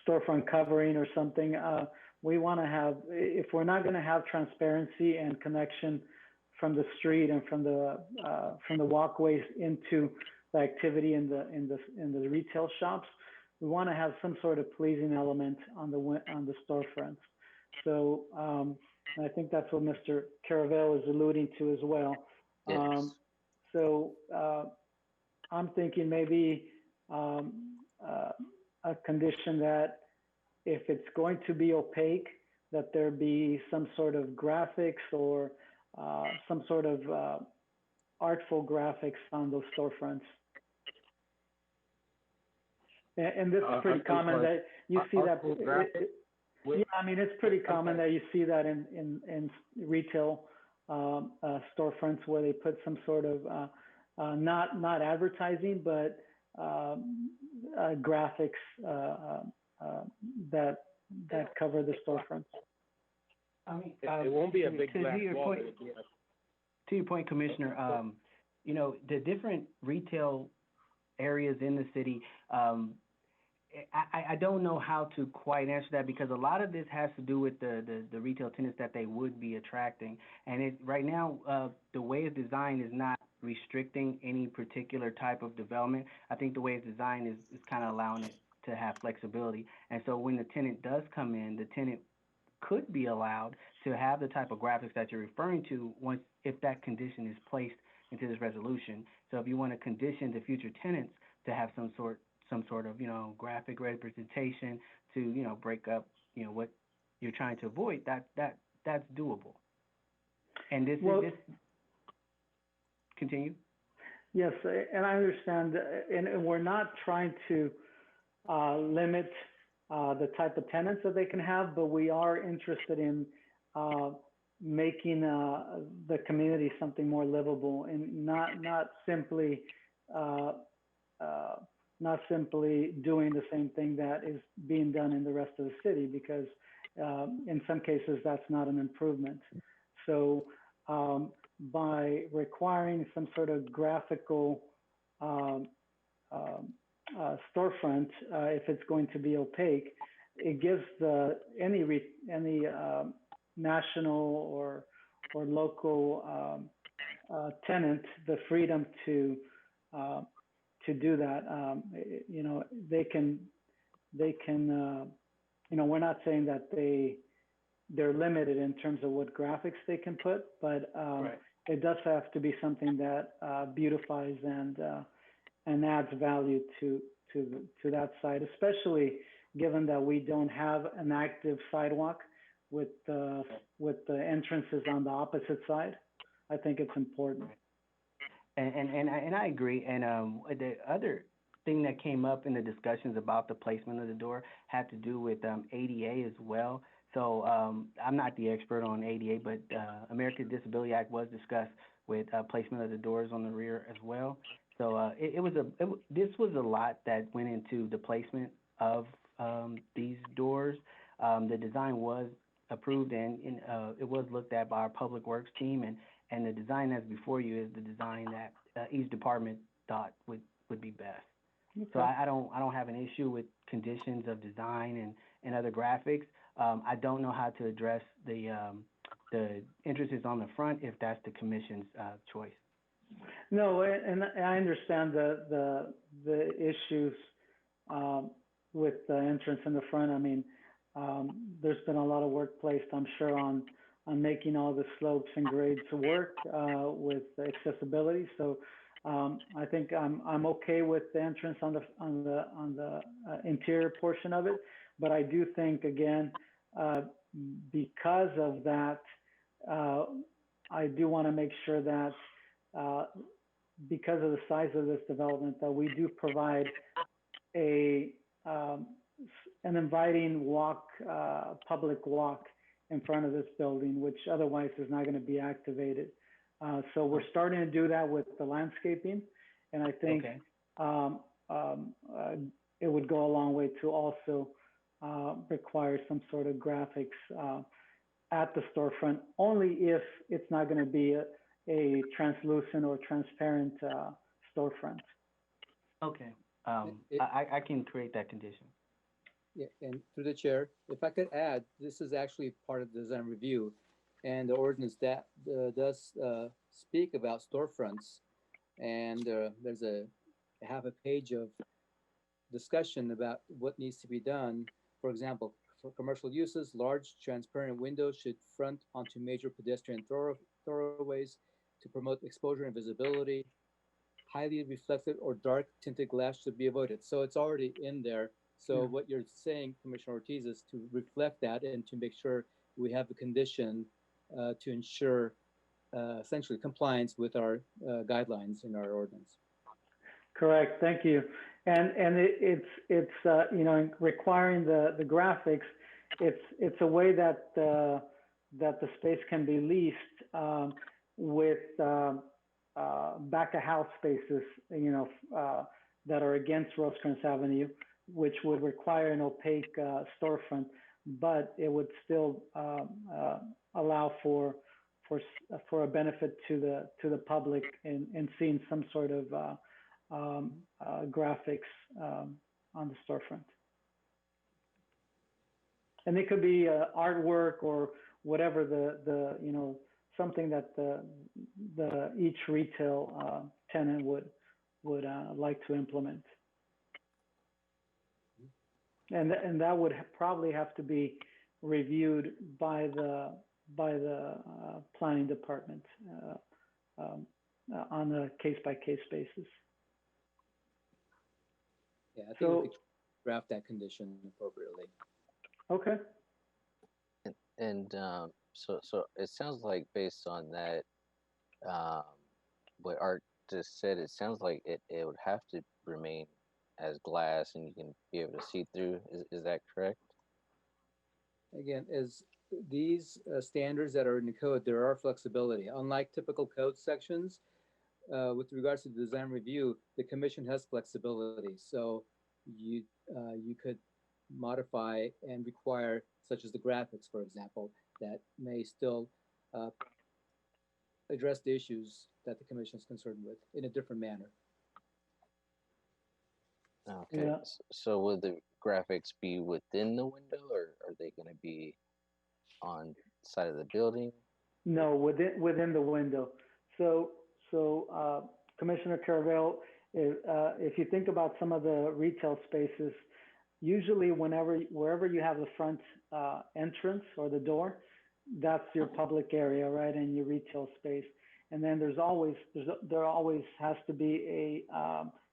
storefront covering or something. We want to have, if we're not going to have transparency and connection from the street and from the walkways into the activity in the retail shops, we want to have some sort of pleasing element on the storefronts. So I think that's what Mr. Caravelle is alluding to as well. Yes. So I'm thinking maybe a condition that if it's going to be opaque, that there be some sort of graphics or some sort of artful graphics on those storefronts. And this is pretty common that you see that. Yeah, I mean, it's pretty common that you see that in retail storefronts where they put some sort of not advertising, but graphics that cover the storefronts. I mean, it won't be a big black wall. To your point, Commissioner, the different retail areas in the city, I don't know how to quite answer that, because a lot of this has to do with the retail tenants that they would be attracting. And right now, the way it's designed is not restricting any particular type of development. I think the way it's designed is kind of allowing it to have flexibility. And so when the tenant does come in, the tenant could be allowed to have the type of graphics that you're referring to once, if that condition is placed into this resolution. So if you want to condition the future tenants to have some sort of, graphic representation to, break up, what you're trying to avoid, that's doable. And this continue. Yes, and I understand, and we're not trying to limit the type of tenants that they can have, but we are interested in making the community something more livable, and not simply doing the same thing that is being done in the rest of the city, because in some cases that's not an improvement. So by requiring some sort of graphical storefront, if it's going to be opaque, it gives any national or local tenant the freedom to do that. They can. We're not saying that they're limited in terms of what graphics they can put, but Right. it does have to be something that beautifies and adds value to that site, especially given that we don't have an active sidewalk with the entrances on the opposite side. I think it's important. And I agree. And the other thing that came up in the discussions about the placement of the door had to do with ADA as well. So I'm not the expert on ADA, but American Disability Act was discussed with placement of the doors on the rear as well. So this was a lot that went into the placement of these doors. The design was approved and it was looked at by our Public Works team, and the design that's before you is the design that each department thought would be best. Okay. So I don't have an issue with conditions of design and other graphics. I don't know how to address the entrances on the front if that's the commission's choice. No, and I understand the issues with the entrance in the front. I mean, there's been a lot of work placed, I'm sure, on making all the slopes and grades work with accessibility. So I think I'm okay with the entrance on the interior portion of it, but I do think, again, because of that, I do want to make sure that because of the size of this development, that we do provide an inviting walk, public walk in front of this building, which otherwise is not going to be activated. So we're starting to do that with the landscaping, and I think it would go a long way to also require some sort of graphics at the storefront, only if it's not going to be a translucent or transparent storefront. Okay. I can create that condition. Yeah, and through the chair, if I could add, this is actually part of the design review, and the ordinance that does speak about storefronts, and there's a half a page of discussion about what needs to be done. For example, for commercial uses, large transparent windows should front onto major pedestrian thoroughways to promote exposure and visibility. Highly reflective or dark tinted glass should be avoided. So it's already in there. So what you're saying, Commissioner Ortiz, is to reflect that and to make sure we have the condition to ensure essentially compliance with our guidelines in our ordinance. Correct. Thank you. And it's requiring the graphics. It's a way that the space can be leased with back of house spaces, that are against Rosecrans Avenue, which would require an opaque storefront, but it would still allow for a benefit to the public in seeing some sort of graphics on the storefront. And it could be artwork or whatever the something that the each retail tenant would like to implement. And that would probably have to be reviewed by the planning department on a case-by-case basis. Yeah, I think So- we could draft that condition appropriately. Okay. And so it sounds like based on that, um, what Art just said, it sounds like it would have to remain as glass and you can be able to see through. Is that correct? Again, as these standards that are in the code, there are flexibility. Unlike typical code sections, with regards to design review, the commission has flexibility. So you could modify and require, such as the graphics, for example, that may still address the issues that the commission is concerned with in a different manner. Okay. Yeah. So will the graphics be within the window or are they going to be on side of the building? No, within the window. So Commissioner Caravel, if you think about some of the retail spaces, usually wherever you have the front entrance or the door, that's your public area, right, and your retail space. And then there always has to be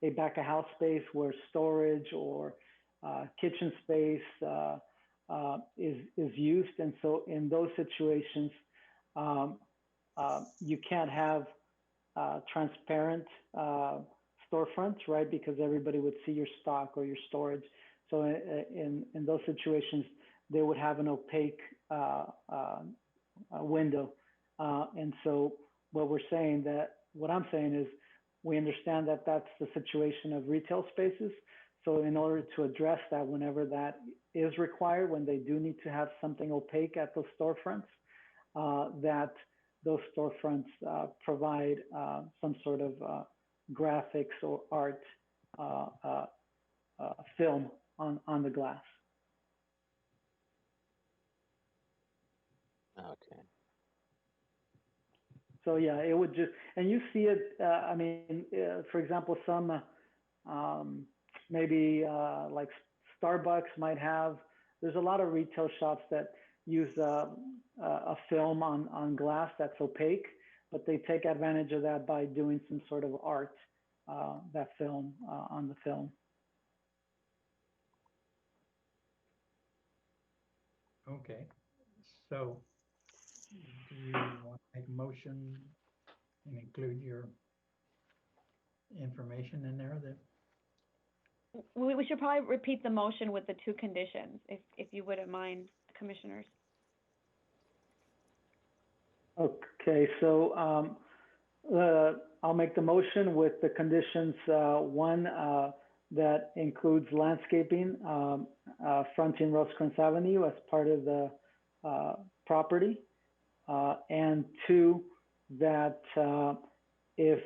a back of house space where storage or kitchen space is used. And so in those situations, you can't have transparent storefronts, right? Because everybody would see your stock or your storage. So in those situations, they would have an opaque window. And so what I'm saying is we understand that that's the situation of retail spaces. So in order to address that, whenever that is required, when they do need to have something opaque at those storefronts, that those storefronts provide some sort of graphics or art film on the glass. Okay. So yeah, it would just, and you see it, I mean, for example, some maybe like Starbucks might have, there's a lot of retail shops that use a film on glass that's opaque, but they take advantage of that by doing some sort of art, that film, on the film. Okay, so do you want to make a motion and include your information in there that? We should probably repeat the motion with the two conditions, if you wouldn't mind, commissioners. Okay, so I'll make the motion with the conditions. One, that includes landscaping fronting Rosecrans Avenue as part of the property. And two, that if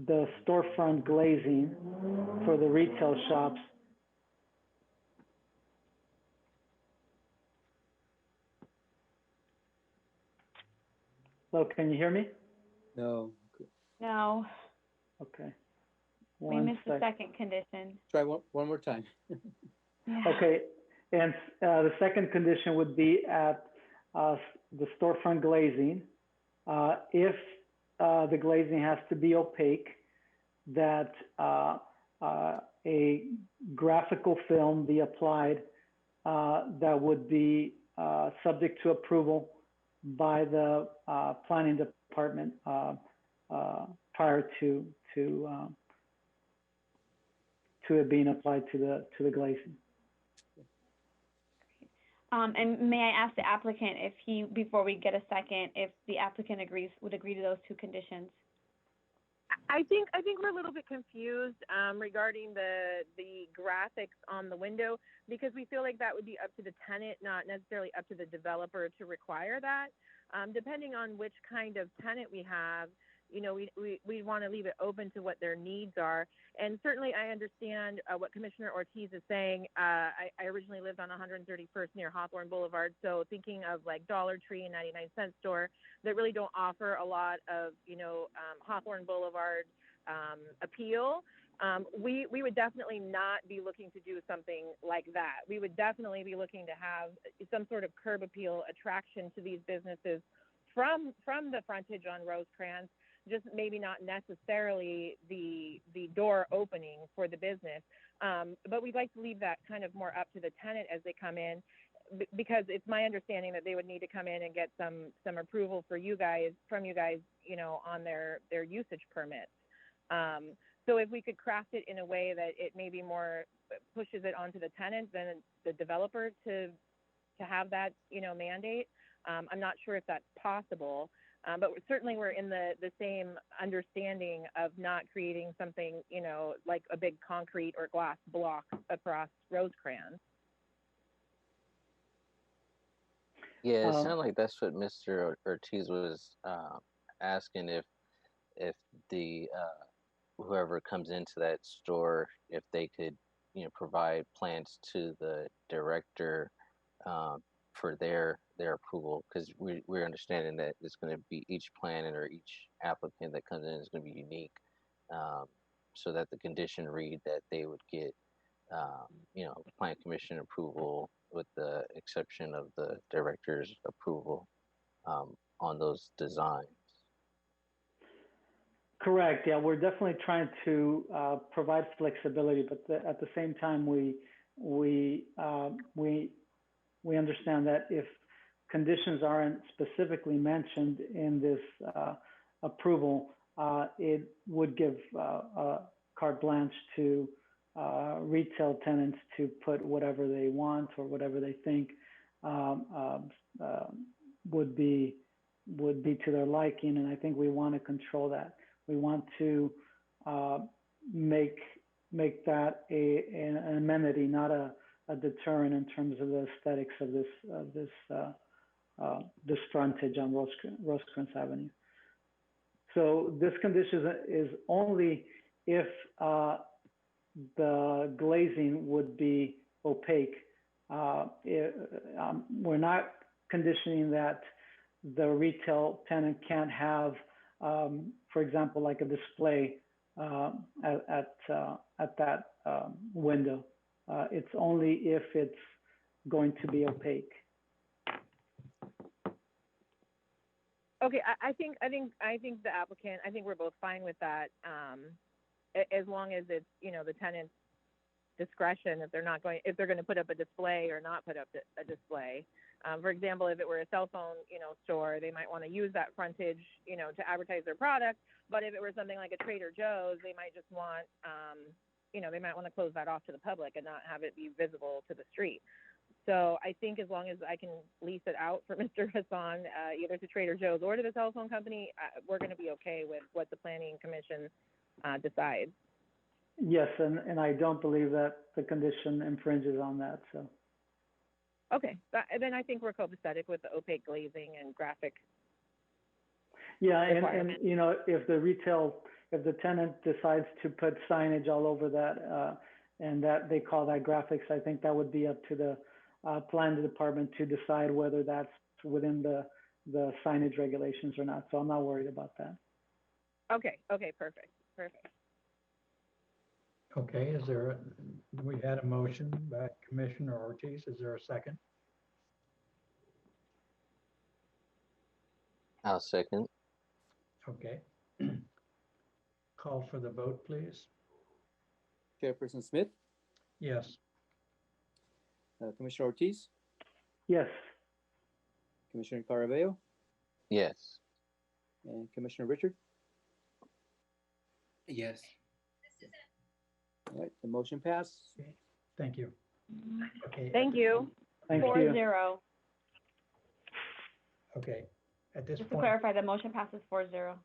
the storefront glazing for the retail shops Hello, can you hear me? No. No, Okay. we One missed the sec. second condition. Try one more time. Yeah. Okay, and the second condition would be at the storefront glazing. If the glazing has to be opaque, that a graphical film be applied that would be subject to approval by the planning department prior to it being applied to the glazing. And may I ask the applicant if he, before we get a second, if the applicant would agree to those two conditions? I think we're a little bit confused regarding the graphics on the window, because we feel like that would be up to the tenant, not necessarily up to the developer to require that. Depending on which kind of tenant we have, you know, we want to leave it open to what their needs are. And certainly I understand what Commissioner Ortiz is saying. I originally lived on 131st near Hawthorne Boulevard. So thinking of like Dollar Tree and 99-cent store that really don't offer a lot of, you know, Hawthorne Boulevard appeal. We would definitely not be looking to do something like that. We would definitely be looking to have some sort of curb appeal attraction to these businesses from the frontage on Rosecrans, just maybe not necessarily the door opening for the business. But we'd like to leave that kind of more up to the tenant as they come in, because it's my understanding that they would need to come in and get some approval from you guys, you know, on their usage permits. So if we could craft it in a way that it maybe more pushes it onto the tenant than the developer to have that, you know, mandate. I'm not sure if that's possible, but certainly we're in the same understanding of not creating something, you know, like a big concrete or glass block across Rosecrans. Yeah, it sounded like that's what Mr. Ortiz was asking, if the whoever comes into that store, if they could, you know, provide plans to the director for their approval, because we're understanding that it's going to be each plan or each applicant that comes in is going to be unique, so that the condition read that they would get, you know, plan commission approval with the exception of the director's approval on those designs. Correct. Yeah, we're definitely trying to provide flexibility, but at the same time, we understand that if conditions aren't specifically mentioned in this approval, it would give carte blanche to retail tenants to put whatever they want or whatever they think would be to their liking, and I think we want to control that. We want to make that an amenity, not a deterrent in terms of the aesthetics of this frontage on Rosecrans Avenue. So this condition is only if the glazing would be opaque. We're not conditioning that the retail tenant can't have, for example, like a display at that window. It's only if it's going to be opaque. Okay, I think the applicant, I think we're both fine with that, as long as it's, you know, the tenant's discretion if they're going to put up a display or not put up a display. For example, if it were a cell phone, you know, store, they might want to use that frontage, you know, to advertise their product. But if it were something like a Trader Joe's, they might just want, you know, they might want to close that off to the public and not have it be visible to the street. So I think as long as I can lease it out for Mr. Hassan, either to Trader Joe's or to the cell phone company, we're going to be okay with what the Planning Commission decides. Yes, and I don't believe that the condition infringes on that. So. Okay, then I think we're copacetic with the opaque glazing and graphic. Yeah, and you know, if the tenant decides to put signage all over that, and that they call that graphics, I think that would be up to the planning department to decide whether that's within the signage regulations or not. So I'm not worried about that. Okay, perfect. Okay, we had a motion by Commissioner Ortiz. Is there a second? I'll second. Okay. Call for the vote, please. Chairperson Smith, Yes. Commissioner Ortiz, Yes. Commissioner Caraveo, Yes. and Commissioner Richard. Yes. All right, the motion passed. Okay. Thank you. Okay. Thank you. Thank 4-0. you. Okay. At this Just to point, clarify, the motion passes 4-0.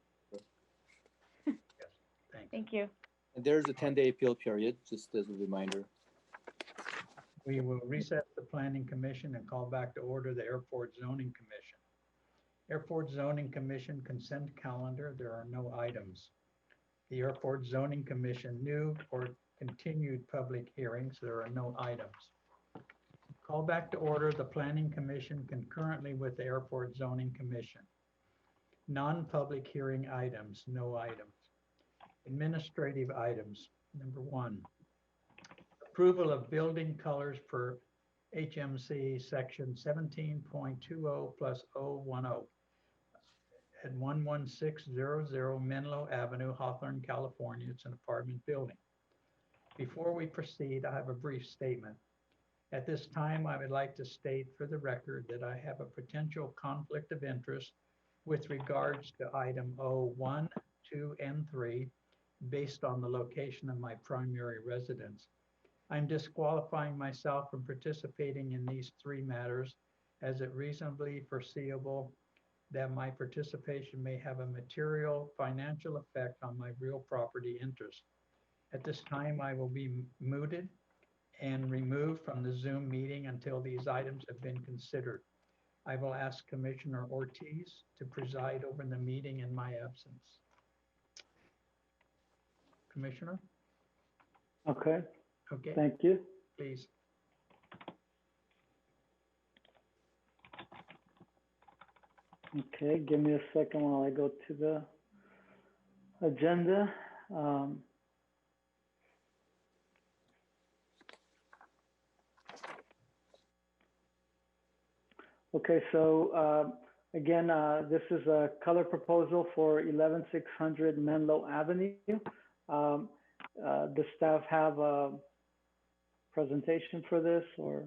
thanks. Thank you. And there's a 10-day appeal period, just as a reminder. We will recess the Planning Commission and call back to order the Airport Zoning Commission. Airport Zoning Commission consent calendar, there are no items. The Airport Zoning Commission new or continued public hearings, there are no items. Call back to order the Planning Commission concurrently with the Airport Zoning Commission. Non-public hearing items, no items. Administrative items. Number 1, approval of building colors per HMC section 17.20 plus 010 at 11600 Menlo Avenue, Hawthorne, California. It's an apartment building. Before we proceed, I have a brief statement. At this time, I would like to state for the record that I have a potential conflict of interest with regards to item O1, 2, and 3, based on the location of my primary residence. I'm disqualifying myself from participating in these 3 matters as it reasonably foreseeable that my participation may have a material financial effect on my real property interest. At this time, I will be muted and removed from the Zoom meeting until these items have been considered. I will ask Commissioner Ortiz to preside over the meeting in my absence. Commissioner? Okay, Okay, thank you. please. Okay, give me a second while I go to the agenda. Okay, so again, this is a color proposal for 11600 Menlo Avenue. Does staff have a presentation for this, or?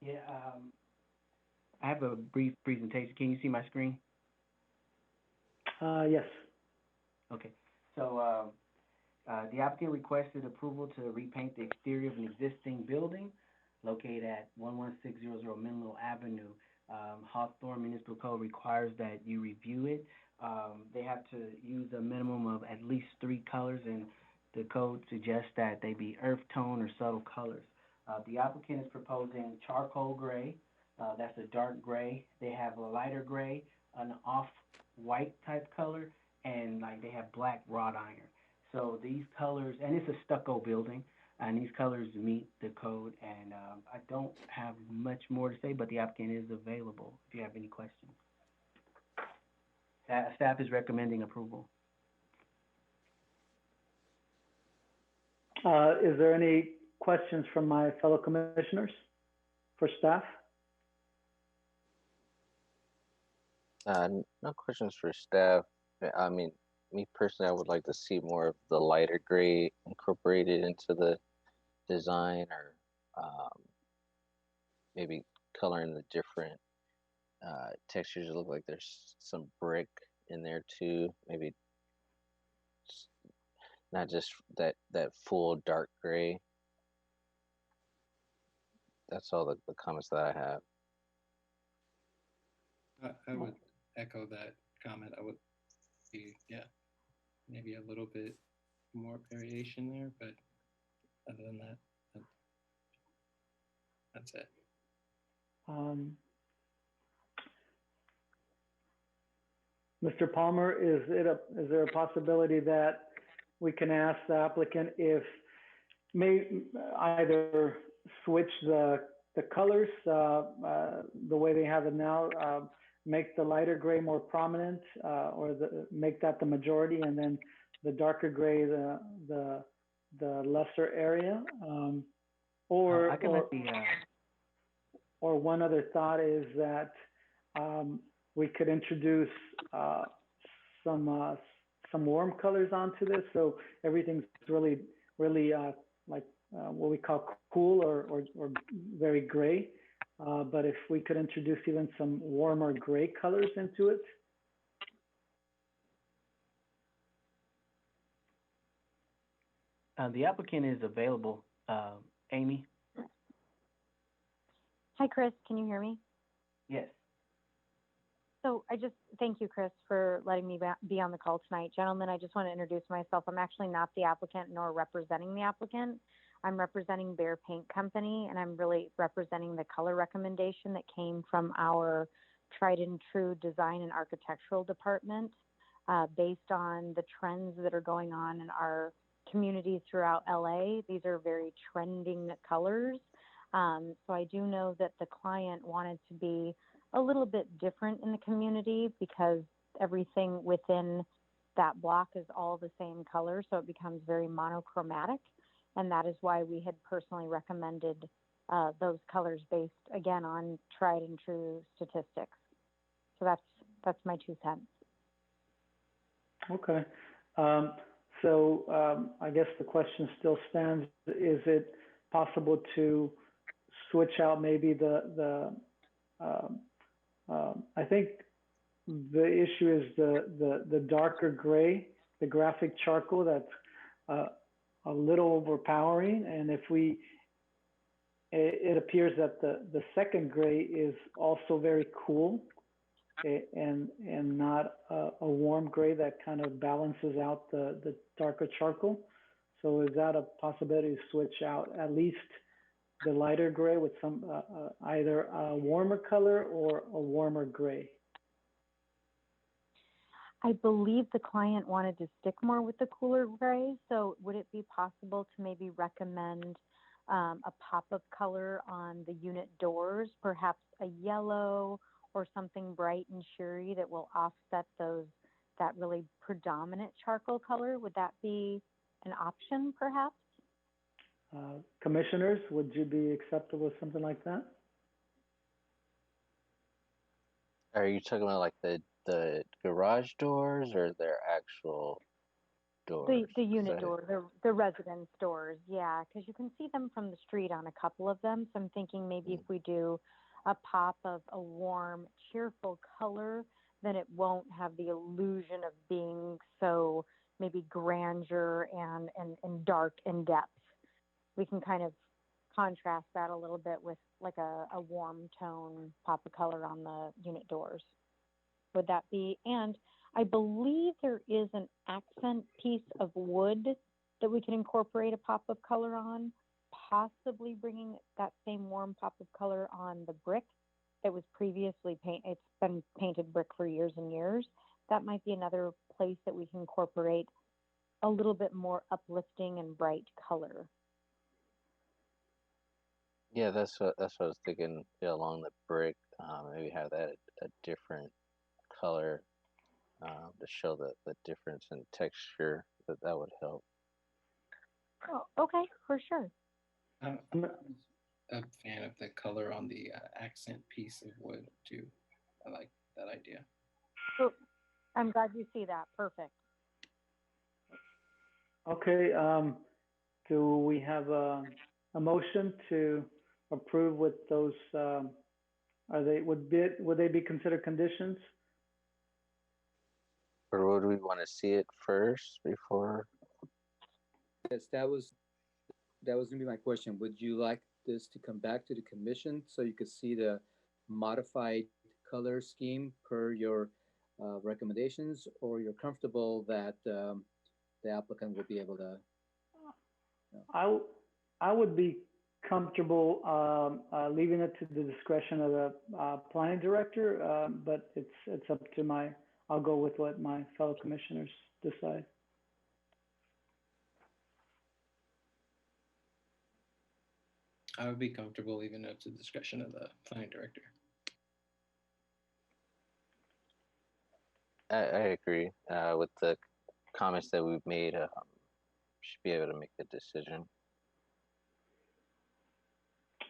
Yeah, I have a brief presentation. Can you see my screen? Yes. Okay, so the applicant requested approval to repaint the exterior of an existing building located at 11600 Menlo Avenue. Hawthorne Municipal Code requires that you review it. They have to use a minimum of at least 3 colors, and the code suggests that they be earth tone or subtle colors. The applicant is proposing charcoal gray, that's a dark gray. They have a lighter gray, an off-white type color, and like they have black wrought iron. So these colors, and it's a stucco building, and these colors meet the code, and I don't have much more to say, but the applicant is available if you have any questions. Staff is recommending approval. Is there any questions from my fellow commissioners for staff? No questions for staff. I mean, me personally, I would like to see more of the lighter gray incorporated into the design, or maybe coloring the different textures. It look like there's some brick in there too. Maybe not just that full dark gray. That's all the comments that I have. I would echo that comment. I would be, yeah, maybe a little bit more variation there, but other than that, that's it. Mr. Palmer, is there a possibility that we can ask the applicant if may either switch the colors the way they have it now, make the lighter gray more prominent, or make that the majority, and then the darker gray the lesser area, or one other thought is that we could introduce some warm colors onto this, so everything's really like what we call cool or very gray. But if we could introduce even some warmer gray colors into it. The applicant is available. Amy? Hi, Chris. Can you hear me? Yes. So thank you, Chris, for letting me be on the call tonight. Gentlemen, I just want to introduce myself. I'm actually not the applicant nor representing the applicant. I'm representing Behr Paint Company, and I'm really representing the color recommendation that came from our tried and true design and architectural department based on the trends that are going on in our communities throughout LA. These are very trending colors. So I do know that the client wanted to be a little bit different in the community because everything within that block is all the same color, so it becomes very monochromatic. And that is why we had personally recommended those colors based, again, on tried and true statistics. So that's my 2 cents. Okay. I guess the question still stands, is it possible to switch out maybe I think the issue is the darker gray, the graphic charcoal that's a little overpowering. And if it appears that the second gray is also very cool and not a warm gray that kind of balances out the darker charcoal. So is that a possibility to switch out at least the lighter gray with some either a warmer color or a warmer gray? I believe the client wanted to stick more with the cooler gray. So would it be possible to maybe recommend a pop of color on the unit doors, perhaps a yellow or something bright and cheery that will offset that really predominant charcoal color? Would that be an option, perhaps? Commissioners, would you be acceptable with something like that? Are you talking about like the garage doors or their actual doors? The unit doors, the residence doors, yeah, because you can see them from the street on a couple of them. So I'm thinking maybe if we do a pop of a warm, cheerful color, then it won't have the illusion of being so maybe grandeur and dark in depth. We can kind of contrast that a little bit with like a warm tone pop of color on the unit doors. Would that be? And I believe there is an accent piece of wood that we can incorporate a pop of color on, possibly bringing that same warm pop of color on the brick that was previously painted. It's been painted brick for years and years. That might be another place that we can incorporate a little bit more uplifting and bright color. Yeah, that's what I was thinking. Yeah, along the brick, maybe have that a different color to show the difference in texture. That would help. Oh, okay, for sure. I'm a fan of the color on the accent piece of wood too. I like that idea. Oh, I'm glad you see that. Perfect. Okay. Do we have a motion to approve with those? Would they be considered conditions? Or would we want to see it first before? Yes, that was gonna be my question. Would you like this to come back to the commission so you could see the modified color scheme per your recommendations, or you're comfortable that the applicant will be able to? I would be comfortable leaving it to the discretion of the planning director, but it's up to I'll go with what my fellow commissioners decide. I would be comfortable leaving it up to the discretion of the planning director. I agree with the comments that we've made. Should be able to make the decision.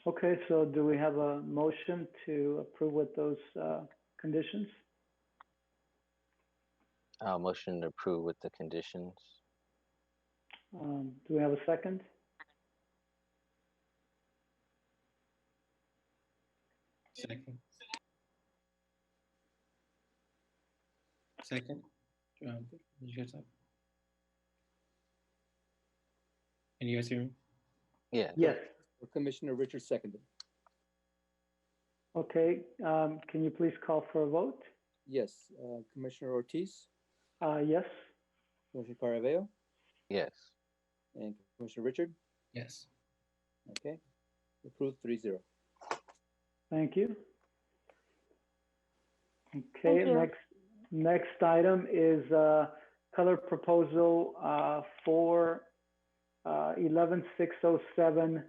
Okay, so do we have a motion to approve with those conditions? Motion to approve with the conditions. Do we have a second? Second. Did you guys have? Can you guys hear me? Yeah. Yes. Commissioner Richards seconded. Okay, can you please call for a vote? Yes. Commissioner Ortiz? Yes. Commissioner Caraveo? Yes. And Commissioner Richard? Yes. Okay. Approved 3-0. Thank you. Okay, Thank you. next item is color proposal for 11607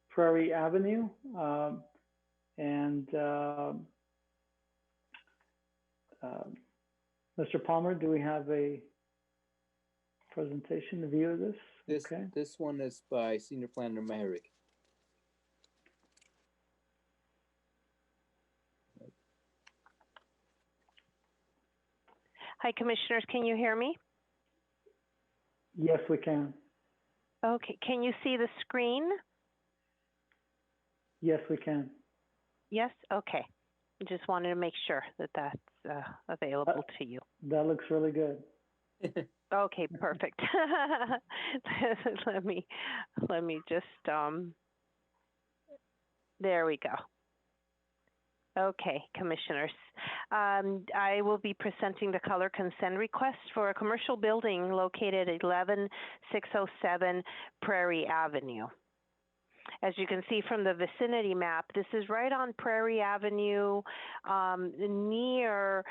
Prairie Avenue. Mr. Palmer, do we have a presentation, the view of this? This, Okay. this one is by Senior Planner Meherick. Hi, Commissioners. Can you hear me? Yes, we can. Okay. Can you see the screen? Yes, we can. Yes? Okay. Just wanted to make sure that that's available to you. That looks really good. Okay, perfect. let me just there we go. Okay, Commissioners. I will be presenting the color consent request for a commercial building located at 11607 Prairie Avenue. As you can see from the vicinity map, this is right on Prairie Avenue, near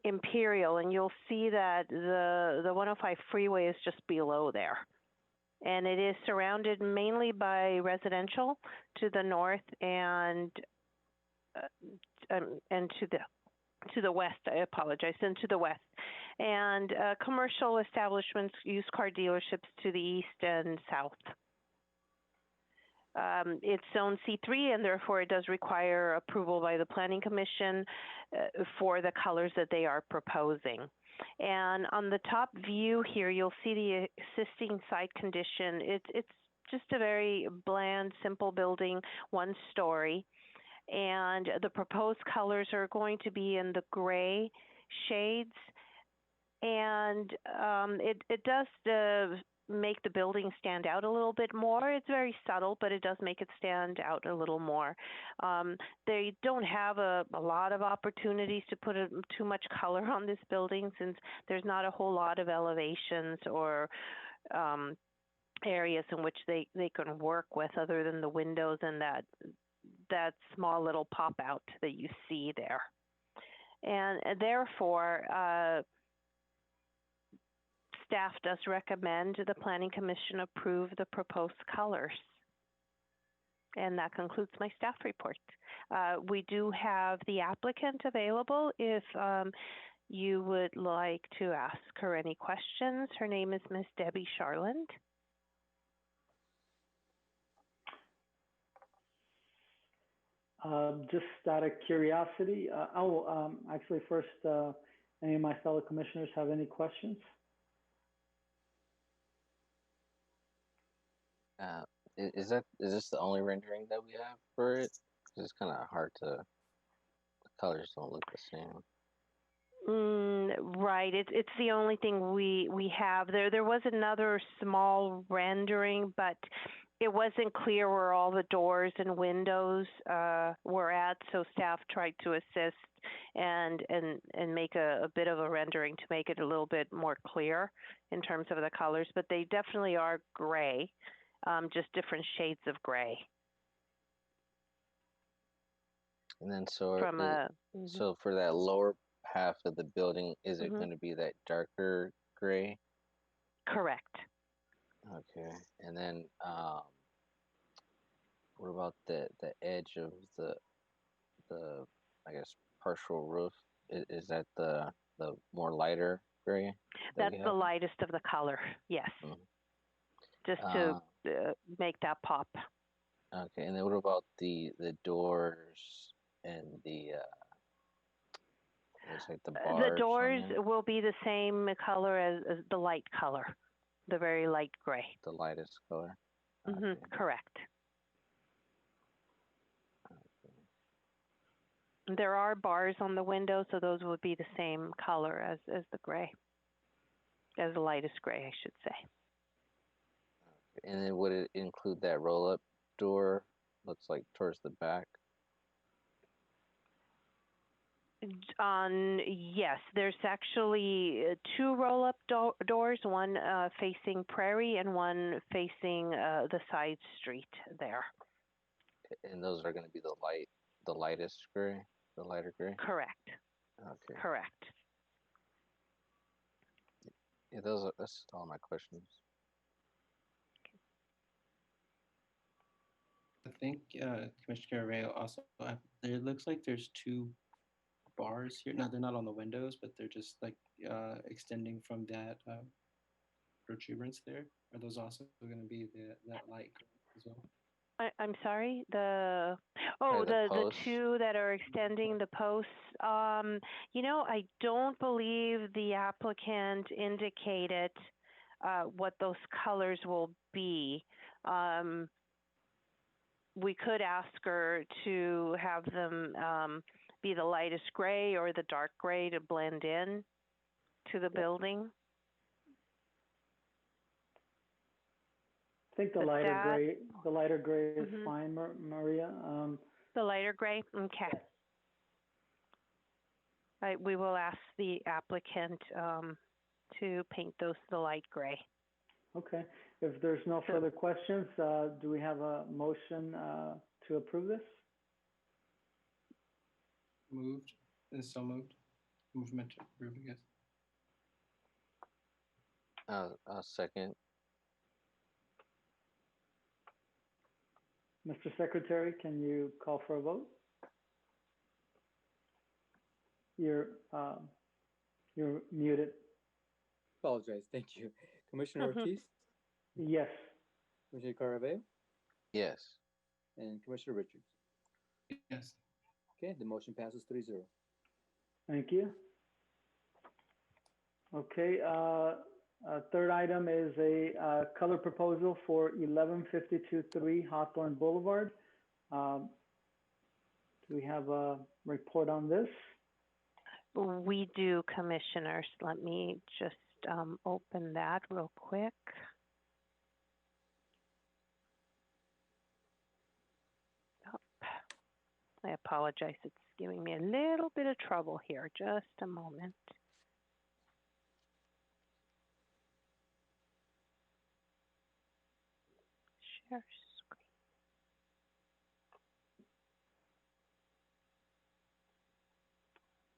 Imperial, and you'll see that the 105 freeway is just below there. And it is surrounded mainly by residential to the north and to the west. I apologize, and to the west, and commercial establishments, used car dealerships to the east and south. It's zone C3, and therefore it does require approval by the Planning Commission for the colors that they are proposing. And on the top view here, you'll see the existing site condition. It's just a very bland, simple building, 1 story. And the proposed colors are going to be in the gray shades. And it does make the building stand out a little bit more. It's very subtle, but it does make it stand out a little more. They don't have a lot of opportunities to put too much color on this building, since there's not a whole lot of elevations or areas in which they can work with, other than the windows and that small little pop out that you see there. And therefore, staff does recommend the Planning Commission approve the proposed colors. And that concludes my staff report. We do have the applicant available if you would like to ask her any questions. Her name is Miss Debbie Charland. Just out of curiosity, actually first, any of my fellow commissioners have any questions? Is this the only rendering that we have for it? 'Cause it's kind of hard to, the colors don't look the same. Right. It's the only thing we have. There was another small rendering, but it wasn't clear where all the doors and windows were at, so staff tried to assist and make a bit of a rendering to make it a little bit more clear in terms of the colors. But they definitely are gray, just different shades of gray. And then so From for that lower half of the building, is it going to be that darker gray? Correct. Okay. And then what about the edge of the I guess partial roof? Is that the more lighter gray? That's the lightest of the color. Yes. Just to make that pop. Okay. And then what about the doors and the looks like the bars? The doors will be the same color as the light color, the very light gray. The lightest color. Correct. There are bars on the window, so those would be the same color as the gray, as the lightest gray, I should say. And then would it include that roll-up door? Looks like towards the back. Yes, there's actually 2 roll-up doors, one facing Prairie and one facing the side street there. And those are going to be the lightest gray, the lighter gray? Correct. Okay. Correct. Yeah, that's all my questions. I think Commissioner Arroyo also, it looks like there's 2 bars here. No, they're not on the windows, but they're just like extending from that protuberance there? Are those also going to be that light gray as well? I'm sorry, the the the posts. two that are extending the posts. I don't believe the applicant indicated what those colors will be. We could ask her to have them be the lightest gray or the dark gray to blend in to the building. I think the But lighter gray is Mhm. fine, Maria. The lighter gray? Okay. We will ask the applicant to paint those the light gray. Okay. If there's no further questions, do we have a motion to approve this? Moved. Is so moved. Movement to approve, I guess. I'll second. Mr. Secretary, can you call for a vote? You're muted. Apologize. Thank you. Commissioner Ortiz, Yes. Commissioner Caraveo, Yes. and Commissioner Richards. Yes. Okay, the motion passes 3-0. Thank you. Okay, third item is a color proposal for 1152-3 Hawthorne Boulevard. Do we have a report on this? We do, commissioners. Let me just open that real quick. Oh, I apologize. It's giving me a little bit of trouble here. Just a moment. Share screen.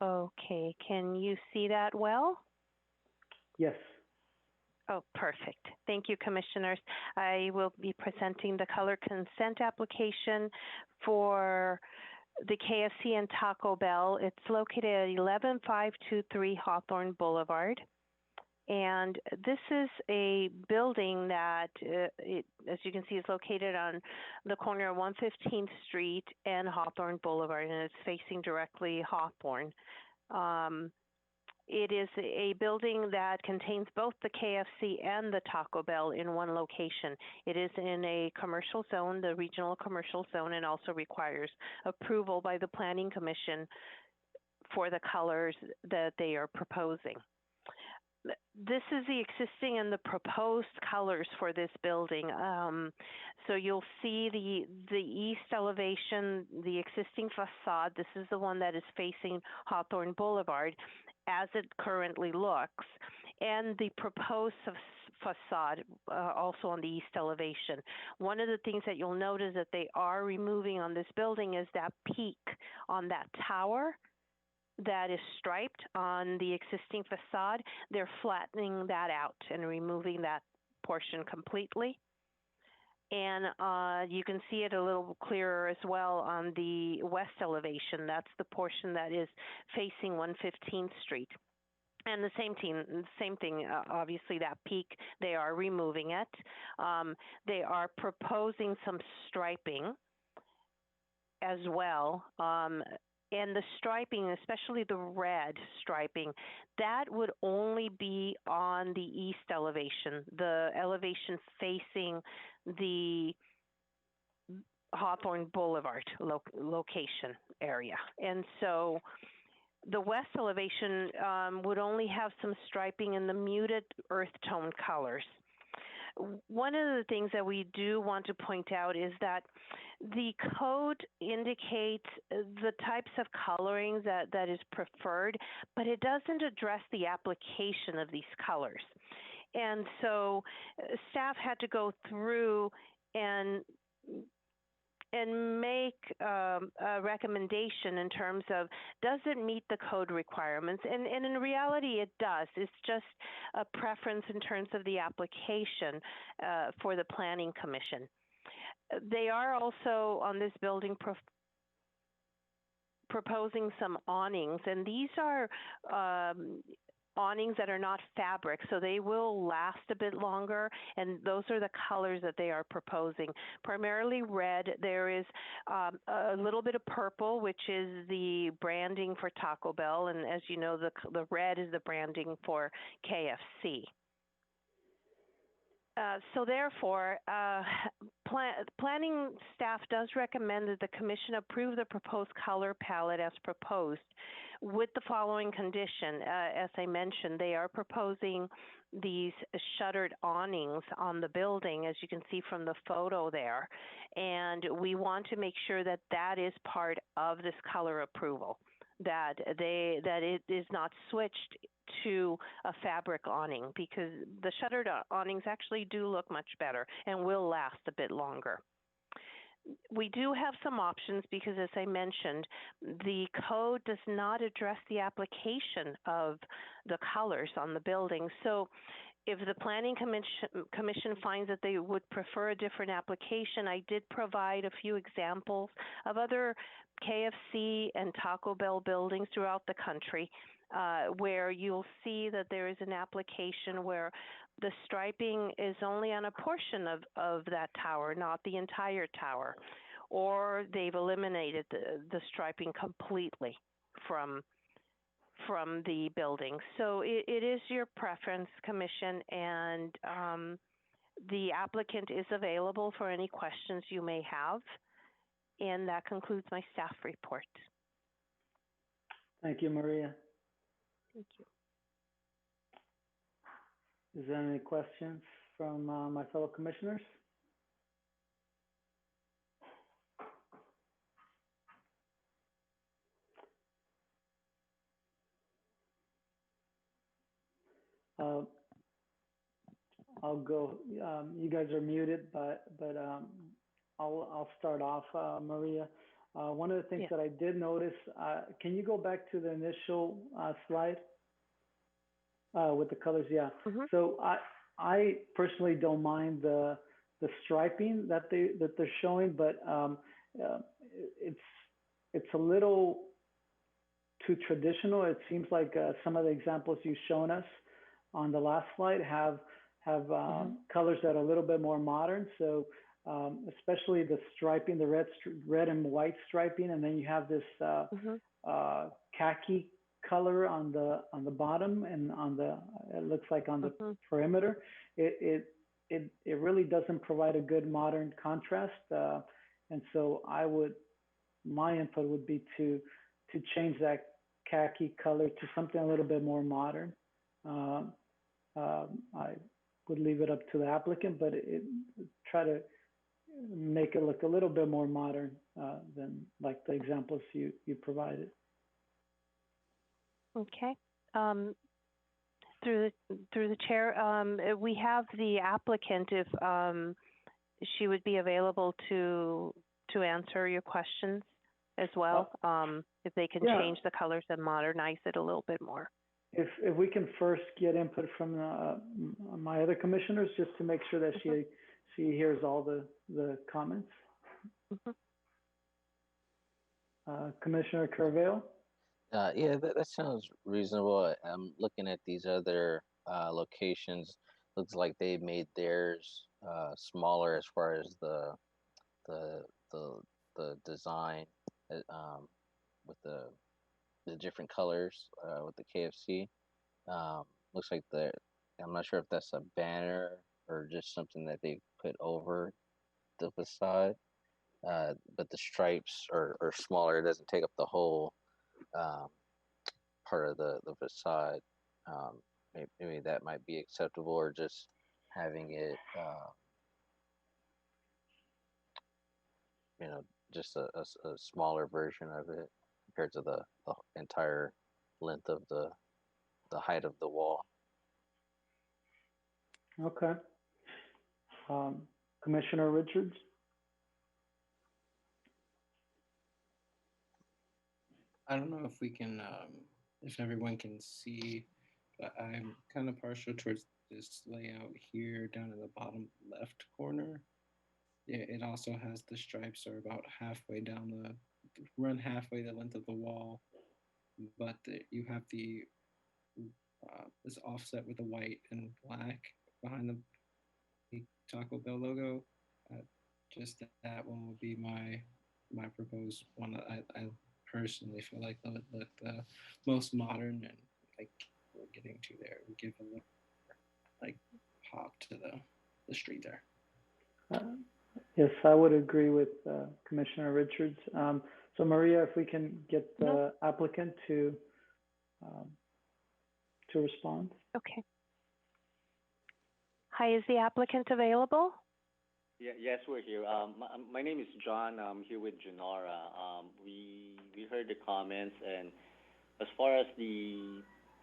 Okay, can you see that well? Yes. Oh, perfect. Thank you, commissioners. I will be presenting the color consent application for the KFC and Taco Bell. It's located at 11523 Hawthorne Boulevard. And this is a building that, as you can see, is located on the corner of 115th Street and Hawthorne Boulevard, and it's facing directly Hawthorne. It is a building that contains both the KFC and the Taco Bell in one location. It is in a commercial zone, the regional commercial zone, and also requires approval by the Planning Commission for the colors that they are proposing. This is the existing and the proposed colors for this building. So you'll see the east elevation, the existing facade. This is the one that is facing Hawthorne Boulevard as it currently looks, and the proposed facade also on the east elevation. One of the things that you'll notice that they are removing on this building is that peak on that tower that is striped on the existing facade. They're flattening that out and removing that portion completely. And you can see it a little clearer as well on the west elevation. That's the portion that is facing 115th Street. And the same thing, obviously that peak, they are removing it. They are proposing some striping as well. And the striping, especially the red striping, that would only be on the east elevation, the elevation facing the Hawthorne Boulevard location area. And so the west elevation would only have some striping in the muted earth tone colors. One of the things that we do want to point out is that the code indicates the types of coloring that is preferred, but it doesn't address the application of these colors. And so staff had to go through and make a recommendation in terms of, does it meet the code requirements? And in reality, it does. It's just a preference in terms of the application for the Planning Commission. They are also on this building proposing some awnings, and these are awnings that are not fabric, so they will last a bit longer, and those are the colors that they are proposing. Primarily red. There is a little bit of purple, which is the branding for Taco Bell, and as you know, the red is the branding for KFC. So therefore, planning staff does recommend that the commission approve the proposed color palette as proposed with the following condition. As I mentioned, they are proposing these shuttered awnings on the building, as you can see from the photo there. And we want to make sure that that is part of this color approval, that it is not switched to a fabric awning, because the shuttered awnings actually do look much better and will last a bit longer. We do have some options because, as I mentioned, the code does not address the application of the colors on the building. So if the Planning Commission finds that they would prefer a different application, I did provide a few examples of other KFC and Taco Bell buildings throughout the country, where you'll see that there is an application where the striping is only on a portion of that tower, not the entire tower, or they've eliminated the striping completely from the building. So it is your preference, Commission, and the applicant is available for any questions you may have. And that concludes my staff report. Thank you, Maria. Thank you. Is there any questions from my fellow commissioners? I'll go. You guys are muted, but I'll start off, Maria. One of the things that I did notice, can you go back to the initial slide with the colors? Yeah. So I personally don't mind the striping that they're showing, but it's a little too traditional. It seems like some of the examples you've shown us on the last slide have colors that are a little bit more modern. So especially the striping, the red and white striping, and then you have this khaki color on the bottom and on the, it looks like on the perimeter. It really doesn't provide a good modern contrast, and so my input would be to change that khaki color to something a little bit more modern. I would leave it up to the applicant, but try to make it look a little bit more modern than like the examples you provided. Okay. Through the chair, we have the applicant, if she would be available to answer your questions as well, if they can change the colors and modernize it a little bit more. If we can first get input from my other commissioners, just to make sure that she hears all the comments. Commissioner Carvajal? Yeah, that sounds reasonable. I'm looking at these other locations. Looks like they made theirs smaller as far as the design with the different colors with the KFC. Looks like I'm not sure if that's a banner or just something that they put over the facade. But the stripes are smaller. It doesn't take up the whole part of the facade. Maybe that might be acceptable, or just having it, just a smaller version of it compared to the entire length of the height of the wall. Okay. Commissioner Richards? I don't know if we can, if everyone can see, but I'm kind of partial towards this layout here down in the bottom left corner. It also has the stripes are about halfway down run halfway the length of the wall, but you have the is offset with the white and black behind the Taco Bell logo. Just that one would be my proposed one that I personally feel like the most modern and like we're getting to there. We give a little like pop to the street there. Yes, I would agree with Commissioner Richards. So Maria, if we can get the applicant to respond. Okay. Hi, is the applicant available? Yeah, yes, we're here. My name is John. I'm here with Janara. We heard the comments, and as far as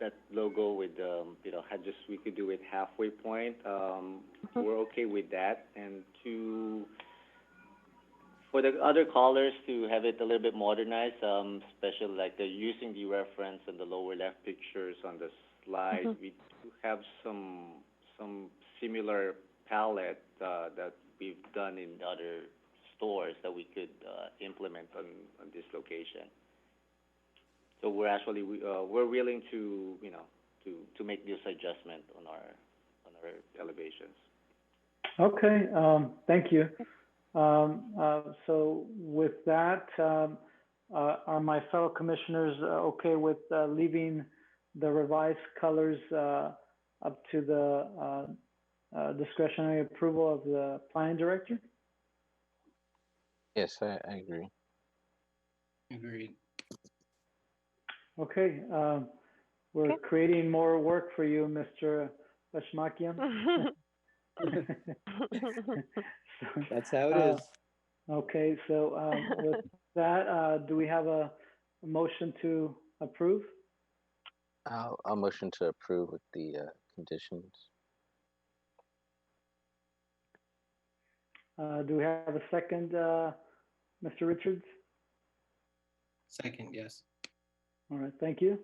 that logo with we could do it halfway point. We're okay with that, and for the other callers to have it a little bit modernized, especially like they're using the reference and the lower left pictures on the slide. We do have some similar palette that we've done in other stores that we could implement on this location. So we're actually we're willing to to make this adjustment on our elevations. Okay, thank you. So with that, are my fellow commissioners okay with leaving the revised colors up to the discretionary approval of the planning director? Yes, I agree. Agreed. Okay, we're creating more work for you, Mr. Bashmakian. That's how it is. Okay, so with that, do we have a motion to approve? I'll motion to approve with the conditions. Do we have a second, Mr. Richards? Second, yes. All right, thank you.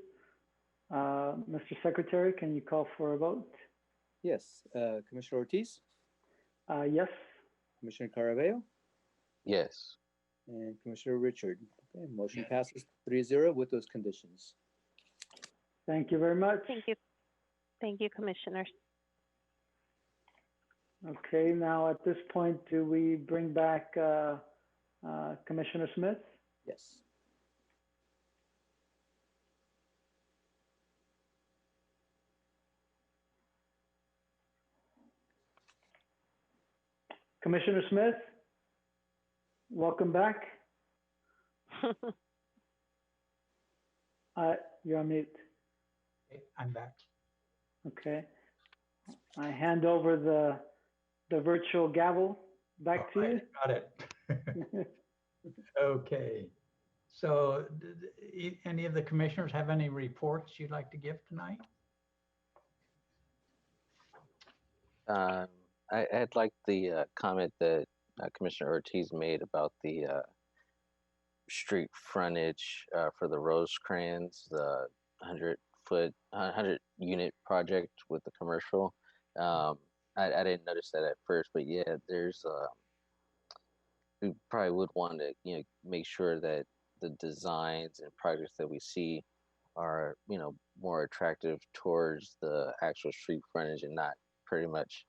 Mr. Secretary, can you call for a vote? Yes. Commissioner Ortiz? Yes. Commissioner Caraveo? Yes. And Commissioner Richard? Okay, motion passes 3-0 with those conditions. Thank you very much. Thank you. Thank you, commissioners. Okay, now at this point, do we bring back Commissioner Smith? Yes. Commissioner Smith, welcome back. You're on mute. Okay, I'm back. Okay. I hand over the virtual gavel back to you. Got it. Okay. So any of the commissioners have any reports you'd like to give tonight? I'd like the comment that Commissioner Ortiz made about the street frontage for the Rosecrans, the 100 unit project with the commercial. I didn't notice that at first, but yeah, there's we probably would want to make sure that the designs and projects that we see are more attractive towards the actual street frontage and not pretty much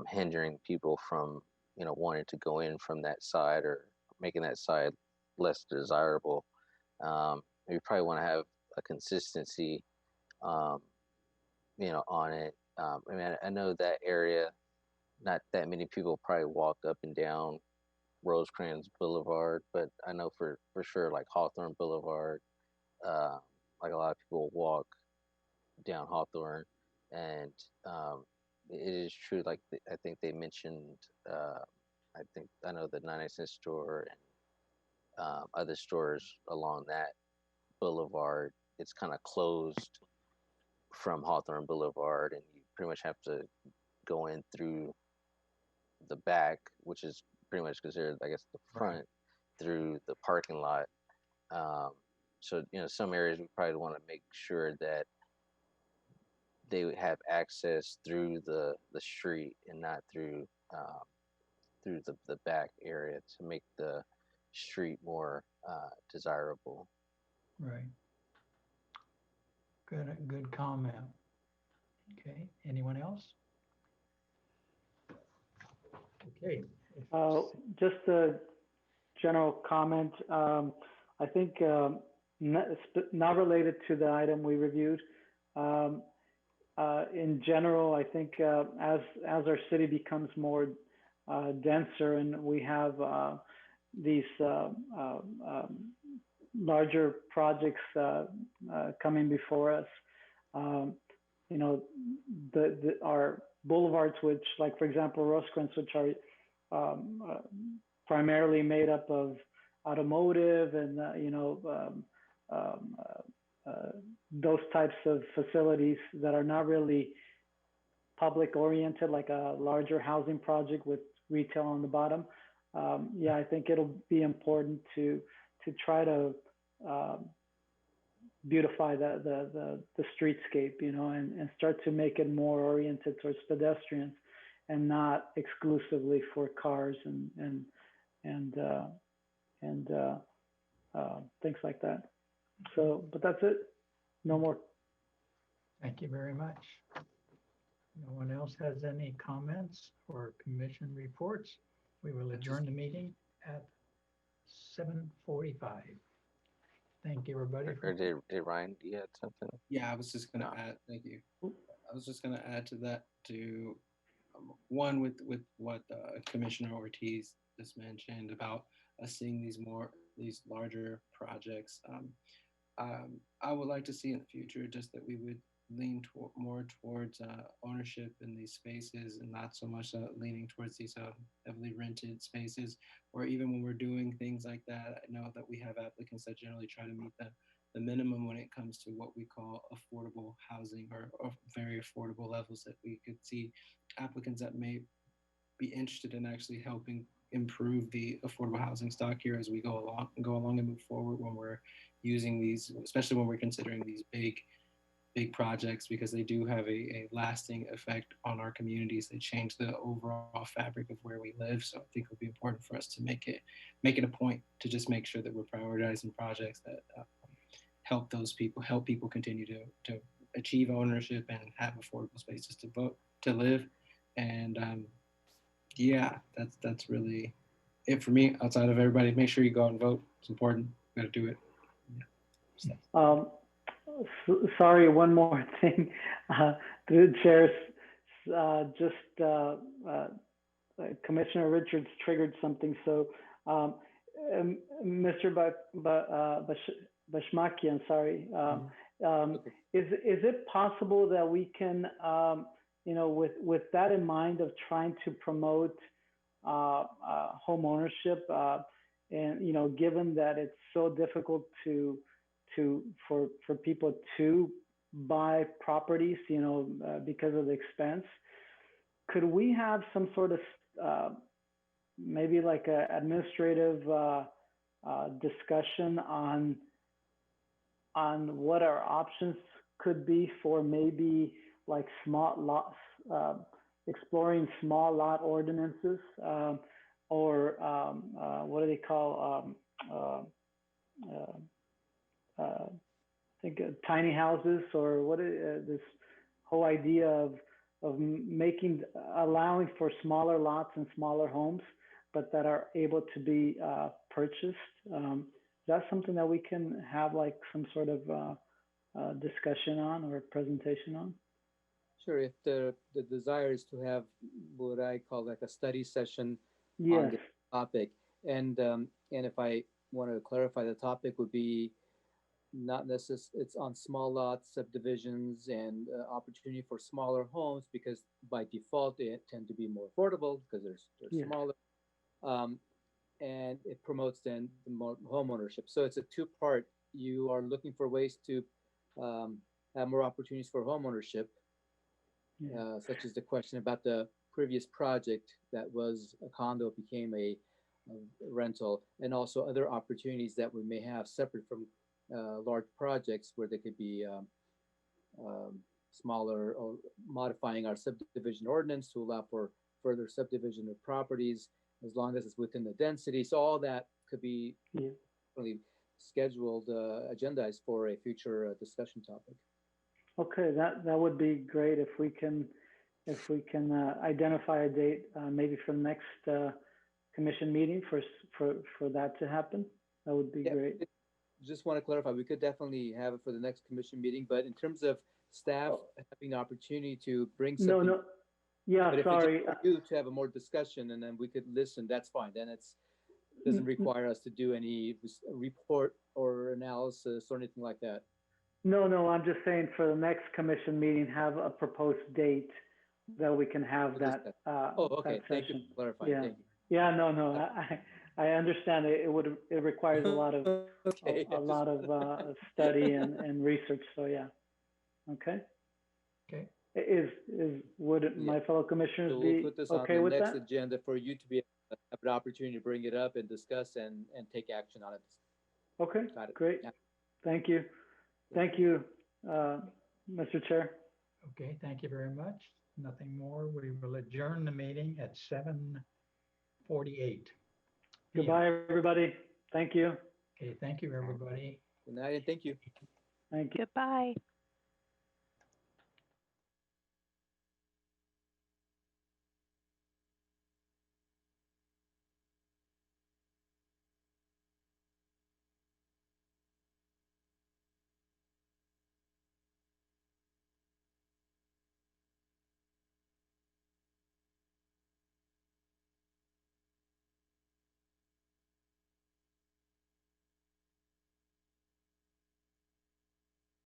hindering people from wanting to go in from that side or making that side less desirable. We probably want to have a consistency on it. I mean, I know that area, not that many people probably walk up and down Rosecrans Boulevard, but I know for sure like Hawthorne Boulevard, like a lot of people walk down Hawthorne, and it is true. Like I think they mentioned, I know the 99-cent store and other stores along that boulevard. It's kind of closed from Hawthorne Boulevard, and you pretty much have to go in through the back, which is pretty much considered, I guess, the front, through the parking lot. So some areas we probably want to make sure that they would have access through the street and not through the back area to make the street more desirable. Right. good comment. Okay, anyone else? Okay. Just a general comment. I think not related to the item we reviewed. In general, I think as our city becomes more denser and we have these larger projects coming before us, you know, our boulevards, which, like for example, Rosecrans, which are primarily made up of automotive and you know those types of facilities that are not really public oriented, like a larger housing project with retail on the bottom. Yeah, I think it'll be important to try to beautify the streetscape, you know, and start to make it more oriented towards pedestrians and not exclusively for cars and things like that. So, but that's it. No more. Thank you very much. No one else has any comments or commission reports? We will adjourn the meeting at 7:45. Thank you, everybody. Or did Ryan, do you have something? Yeah, I was just gonna add, thank you. I was just gonna add to that to one with what Commissioner Ortiz just mentioned about us seeing these larger projects. I would like to see in the future just that we would lean more towards ownership in these spaces and not so much leaning towards these heavily rented spaces. Or even when we're doing things like that, I know that we have applicants that generally try to meet the minimum when it comes to what we call affordable housing or very affordable levels, that we could see applicants that may be interested in actually helping improve the affordable housing stock here as we go along and move forward when we're using these, especially when we're considering these big projects, because they do have a lasting effect on our communities. They change the overall fabric of where we live. So I think it would be important for us to make it a point to just make sure that we're prioritizing projects that help people continue to achieve ownership and have affordable spaces to live. And yeah, that's really it for me. Outside of everybody, make sure you go out and vote. It's important. We got to do it. Yeah. Sorry, one more thing. Through the chairs, Commissioner Richards triggered something. So, Mr. Bashmaki, I'm sorry. Is it possible that we can, you know, with that in mind of trying to promote home ownership, and you know, given that it's so difficult for people to buy properties, you know, because of the expense, could we have some sort of maybe like a administrative discussion on what our options could be for maybe like small lots, exploring small lot ordinances, or what do they call I think tiny houses, or what this whole idea of allowing for smaller lots and smaller homes, but that are able to be purchased. Is that something that we can have like some sort of discussion on or presentation on? Sure, if the desire is to have what I call like a study session Yes. on the topic, and if I want to clarify, the topic would be not necessarily, it's on small lots, subdivisions, and opportunity for smaller homes, because by default they tend to be more affordable because they're Yeah. smaller, and it promotes then the more home ownership. So it's a two-part. You are looking for ways to have more opportunities for home ownership, such as the question about the previous project that was a condo became a rental, and also other opportunities that we may have separate from large projects where they could be smaller, or modifying our subdivision ordinance to allow for further subdivision of properties as long as it's within the density. So all that could be really scheduled, agendized for a future discussion topic. Okay, that would be great if we can identify a date, maybe for the next commission meeting for that to happen. That would be Yeah, great. Just want to clarify, we could definitely have it for the next commission meeting, but in terms of staff having the opportunity to bring No, something. no, yeah, But if sorry. it's just for you to have a more discussion and then we could listen, that's fine. Then doesn't require us to do any report or analysis or anything like that. No, I'm just saying for the next commission meeting, have a proposed date that we can have that. Oh, okay, that thank you session. for clarifying, Yeah, thank you. yeah, no, I understand it. It requires a lot of Okay. a lot of study and research. So yeah, okay. Okay. Would my fellow commissioners So be we'll put this okay on the with next that? agenda for you to be have an opportunity to bring it up and discuss and take action on it. Okay, Got it. great. Yeah. Thank you. Thank you, Mr. Chair. Okay, thank you very much. Nothing more. We will adjourn the meeting at 7:48. Goodbye, everybody. Thank you. Okay, thank you, everybody. Good night and thank you. Thank you. Goodbye.